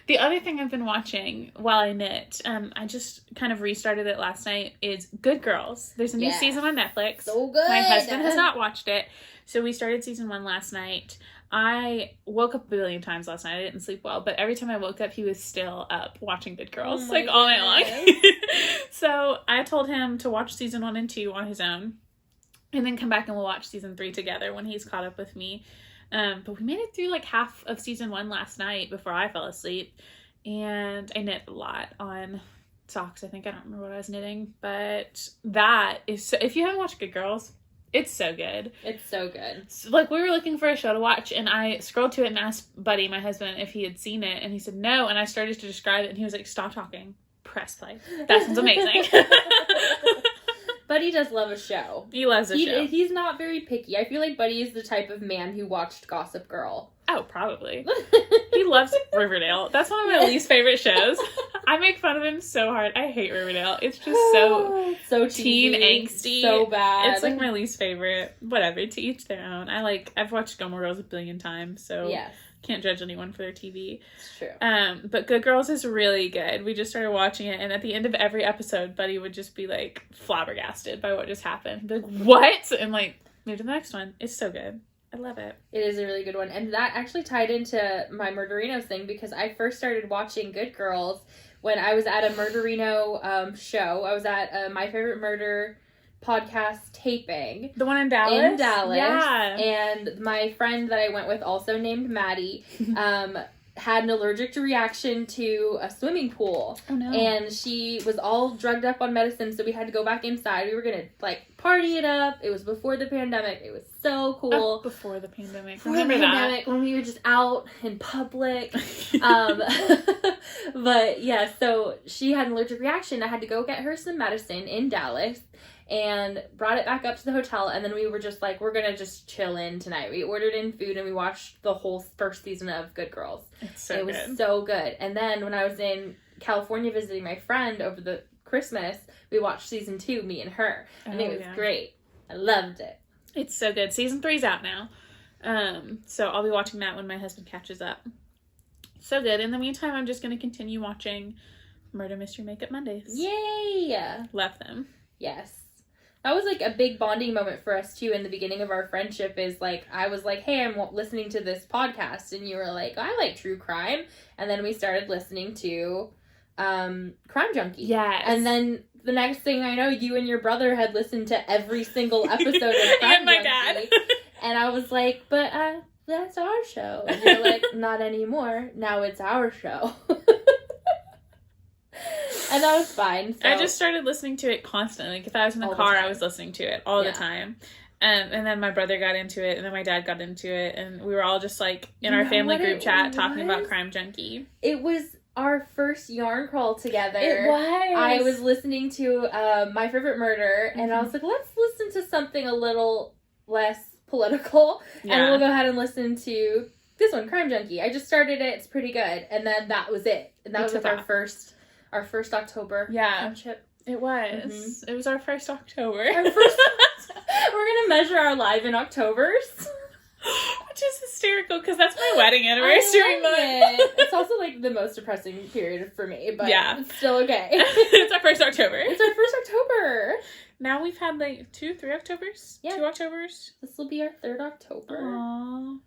The other thing I've been watching while I knit, I just kind of restarted it last night, is Good Girls. There's a new season on Netflix. So good. My husband has not watched it. So we started season 1 last night. I woke up a billion times last night. I didn't sleep well, but every time I woke up, he was still up watching Good Girls, all night long. So I told him to watch season 1 and 2 on his own, and then come back and we'll watch season 3 together when he's caught up with me. But we made it through half of season 1 last night before I fell asleep, and I knit a lot on socks. I think I don't remember what I was knitting, but that is so. If you haven't watched Good Girls, it's so good. It's so good. We were looking for a show to watch, and I scrolled to it and asked Buddy, my husband, if he had seen it, and he said no, and I started to describe it, and he was like, stop talking, press play. That sounds amazing. Buddy does love a show. He loves a show. He's not very picky. I feel like Buddy is the type of man who watched Gossip Girl. Oh, probably. He loves Riverdale. That's one of my least favorite shows. I make fun of him so hard. I hate Riverdale. It's just so teen angsty. So bad. It's my least favorite. Whatever, to each their own. I've watched Gilmore Girls a billion times, so yes. Can't judge anyone for their TV. It's true. But Good Girls is really good. We just started watching it, and at the end of every episode, Buddy would just be flabbergasted by what just happened. Be what? And move to the next one. It's so good. I love it. It is a really good one. And that actually tied into my Murderinos thing, because I first started watching Good Girls when I was at a Murderino show. I was at My Favorite Murder podcast taping. The one in Dallas? In Dallas. Yeah. And my friend that I went with, also named Maddie, had an allergic reaction to a swimming pool. Oh, no. And she was all drugged up on medicine, so we had to go back inside. We were going to, party it up. It was before the pandemic. It was so cool. Before the pandemic. Before the pandemic, when we were just out in public. But, yeah, so she had an allergic reaction. I had to go get her some medicine in Dallas, and brought it back up to the hotel, and then we were just we're gonna just chill in tonight. We ordered in food, and we watched the whole first season of Good Girls. It was so good. And then when I was in California visiting my friend over the Christmas, we watched season 2, me and her, and it was great. I loved it. It's so good. Season 3's out now, so I'll be watching that when my husband catches up. So good. In the meantime, I'm just gonna continue watching Murder Mystery Makeup Mondays. Yay! Love them. Yes. That was a big bonding moment for us too in the beginning of our friendship. Is I was hey, I'm listening to this podcast, and you were I like true crime, and then we started listening to Crime Junkie. Yes. And then the next thing I know, you and your brother had listened to every single episode of Crime And my Junkie. dad. And I was like, but that's our show. And you're like, not anymore. Now it's our show. And that was fine. So. I just started listening to it constantly. Like, if I was in the car, I was listening to it all the time. And then my brother got into it, and then my dad got into it, and we were all just, like, in our family group chat talking about Crime Junkie. It was our first yarn crawl together. It was. I was listening to My Favorite Murder, and I was like, let's listen to something a little less political, and we'll go ahead and listen to this one, Crime Junkie. I just started it. It's pretty good. And then that was it. And that was with our first October friendship. It was. Mm-hmm. It was our first October. We're going to measure our live in Octobers. Which is hysterical, because that's my wedding anniversary month. It's also, like, the most depressing period for me, but it's still okay. It's our first October. It's our first October. Now we've had, like, 3 Octobers? Yeah. 2 Octobers? This will be our 3rd October. Aww.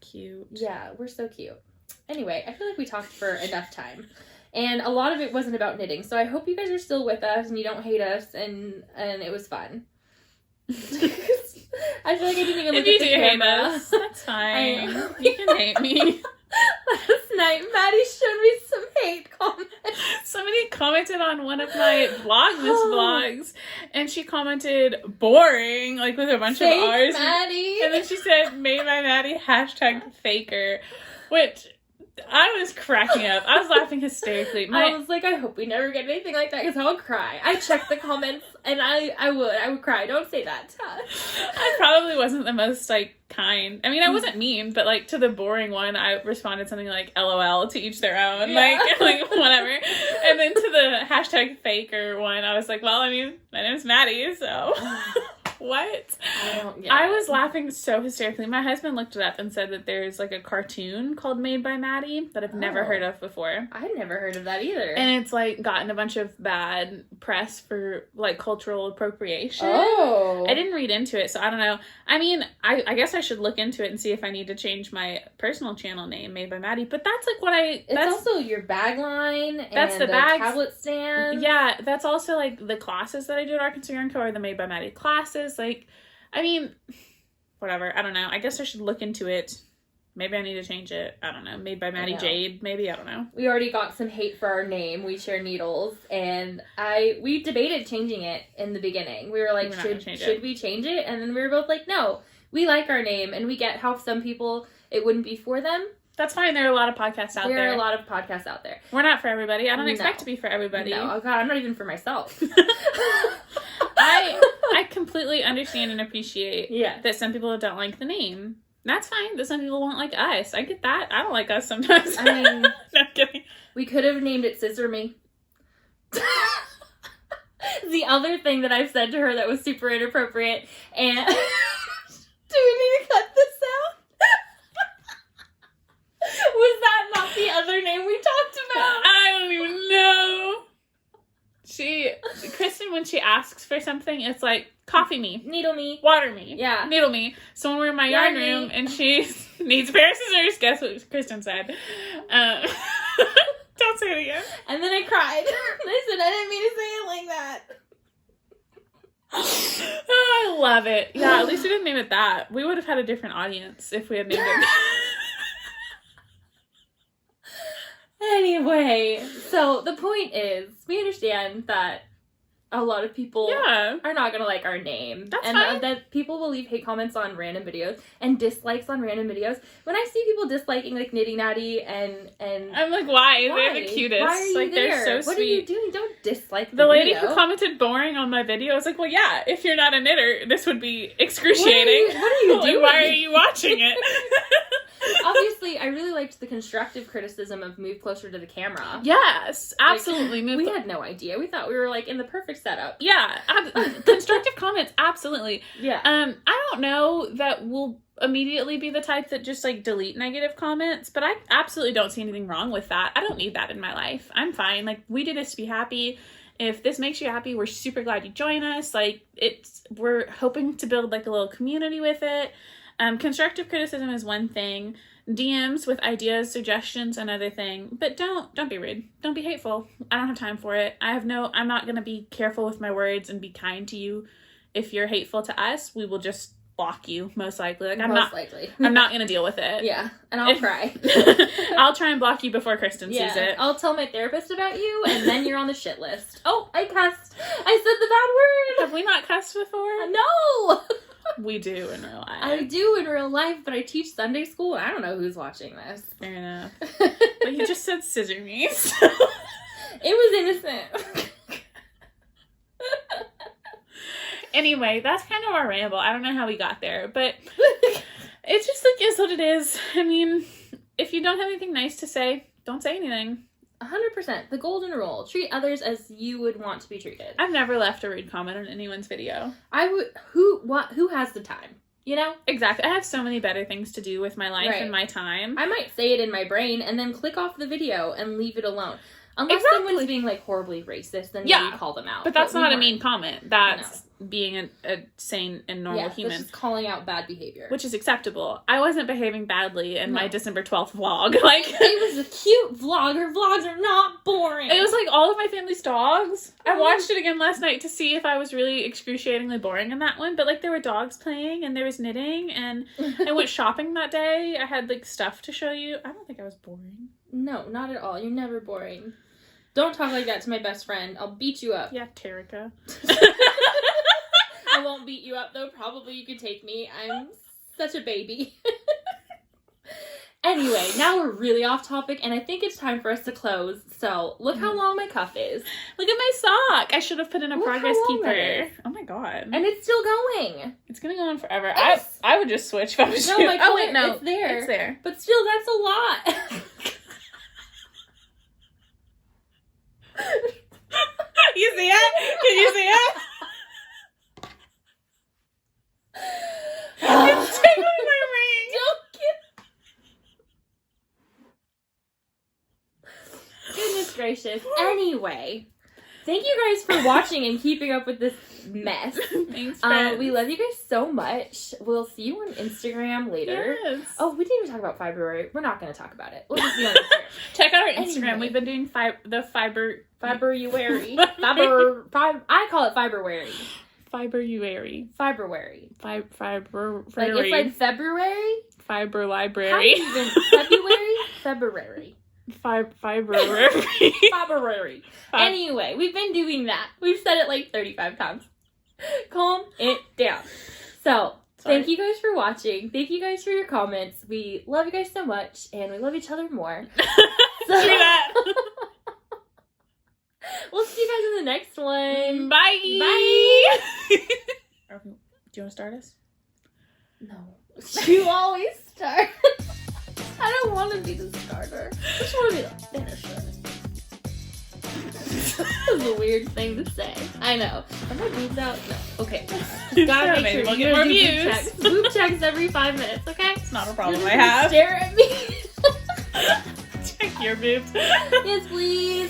Cute. Yeah, we're so cute. Anyway, I feel like we talked for enough time. And a lot of it wasn't about knitting, so I hope you guys are still with us and you don't hate us, and it was fun. I feel like I didn't even look at the camera. Hate us, that's fine. You can hate me. Last night, Maddie showed me some hate comments. Somebody commented on one of my Vlogmas vlogs, and she commented boring, like with a bunch of R's. Maddie. And then she said, made by Maddie, #faker, which I was cracking up. I was laughing hysterically. I was like, I hope we never get anything like that, because I'll cry. I checked the comments, and I would cry. Don't say that. I probably wasn't the most, like, kind. I mean, I wasn't mean, but, like, to the boring one, I responded something like, LOL, to each their own. Yeah. Like, whatever. And then to the #faker one, I was like, well, I mean, my name's Maddie, so... What? I was laughing so hysterically. My husband looked it up and said that there's, like, a cartoon called Made by Maddie that I've never heard of before. I've never heard of that either. And it's, like, gotten a bunch of bad press for, like, cultural appropriation. Oh. I didn't read into it, so I don't know. I mean, I guess I should look into it and see if I need to change my personal channel name, Made by Maddie. But that's, like, what It's also your bag line that's and the tablet stand. Yeah, that's also, like, the classes that I do at Arkansas Yarn Co. are the Made by Maddie classes. Like, I mean, whatever. I don't know. I guess I should look into it. Maybe I need to change it. I don't know. Made by Maddie Jade. Maybe. I don't know. We already got some hate for our name. We share needles. And we debated changing it in the beginning. We were like, should we change it? And then we were both like, no. We like our name. And we get how some people, it wouldn't be for them. That's fine. There are a lot of podcasts out there. There are a lot of podcasts out there. We're not for everybody. I don't expect to be for everybody. No. Oh, God. I'm not even for myself. I completely understand and appreciate that some people don't like the name. That's fine. That some people won't like us. I get that. I don't like us sometimes. I mean, no, I'm kidding. We could have named it Scissor Me. The other thing that I've said to her that was super inappropriate, and do we need to cut this out? Was that not the other name we talked about? I don't even know. Christen, when she asks for something, it's like, coffee me. Needle me. Water me. Yeah. Needle me. So when we're in my yarn room and she needs a pair of scissors, guess what Christen said? Don't say it again. And then I cried. I said, I didn't mean to say it like that. Oh, I love it. Yeah, at least we didn't name it that. We would have had a different audience if we had named it. Anyway, so the point is, we understand that a lot of people are not going to like our name. That's and fine. That people will leave hate comments on random videos and dislikes on random videos. When I see people disliking, like, Knitting Natty and I'm like, why? They're the cutest. Why are you like, there? They're so what sweet. Are you doing? Don't dislike the lady video. who commented boring on my video was like, well, yeah, if you're not a knitter, this would be excruciating. What are you doing? Why are you watching it? Obviously, I really liked the constructive criticism of move closer to the camera. Yes, absolutely. Like, we had no idea. We thought we were, like, in the perfect setup. Yeah, constructive comments, absolutely. Yeah. I don't know that we'll immediately be the type that just, like, delete negative comments, but I absolutely don't see anything wrong with that. I don't need that in my life. I'm fine. Like, we do this to be happy. If this makes you happy, we're super glad you join us. Like, we're hoping to build, like, a little community with it. Constructive criticism is one thing. DMs with ideas, suggestions, and other thing. But don't be rude. Don't be hateful. I don't have time for it. I'm not going to be careful with my words and be kind to you. If you're hateful to us, we will just block you, most likely. Like, I'm not going to deal with it. Yeah, and I'll cry. I'll try and block you before Christen sees it. I'll tell my therapist about you, and then you're on the shit list. Oh, I cussed. I said the bad word. Have we not cussed before? No! We do in real life. I do in real life, but I teach Sunday school, and I don't know who's watching this. Fair enough. But you just said scissor me, so. It was innocent. Anyway, that's kind of our ramble. I don't know how we got there, but it's just like, is what it is. I mean, if you don't have anything nice to say, don't say anything. 100%. The golden rule. Treat others as you would want to be treated. I've never left a rude comment on anyone's video. Who has the time? You know? Exactly. I have so many better things to do with my life and my time. I might say it in my brain and then click off the video and leave it alone. Unless someone's being, like, horribly racist, then you call them out. But that's not a mean comment. That's being a sane and normal human. That's just calling out bad behavior. Which is acceptable. I wasn't behaving badly in my December 12th vlog. Like, it was a cute vlog. Her vlogs are not boring. It was like all of my family's dogs. I watched it again last night to see if I was really excruciatingly boring in that one. But, like, there were dogs playing and there was knitting and I went shopping that day. I had, like, stuff to show you. I don't think I was boring. No, not at all. You're never boring. Don't talk like that to my best friend. I'll beat you up. Yeah, Terica. I won't beat you up, though. Probably you could take me. I'm such a baby. Anyway, now we're really off topic, and I think it's time for us to close. So, look how long my cuff is. Look at my sock. I should have put in a progress keeper. Oh my god. And it's still going. It's gonna go on forever. I would just switch if I was you. Oh, wait, no. It's there. It's there. But still, that's a lot. You see it? Can you see it? It's tickling my ring. Goodness gracious. Anyway, thank you guys for watching and keeping up with this mess. Thanks, friends. We love you guys so much. We'll see you on Instagram later. Yes. Oh, we didn't even talk about Fiberuary. We're not going to talk about it. We'll just be on Instagram. Check out our Instagram. Anyway. We've been doing Fiberuary. I call it Fiberuary. Fiberuary. Fiberuary. Fiberuary. Like it's like February? Fiber library. February. Fiberuary. Fiberuary. Anyway, we've been doing that. We've said it like 35 times. Calm it down. So, thank you guys for watching. Thank you guys for your comments. We love you guys so much, and we love each other more. So, that. We'll see you guys in the next one. Bye. Bye. Do you want to start us? No. You always start. I don't want to be the starter. I just want to be the finisher. That's a weird thing to say. I know. Are my boobs out? No. Okay. Just gotta make sure we'll you get more do views. boob checks. Boob checks every 5 minutes, okay? It's not a problem I have. Stare at me. Check your boobs. Yes, please.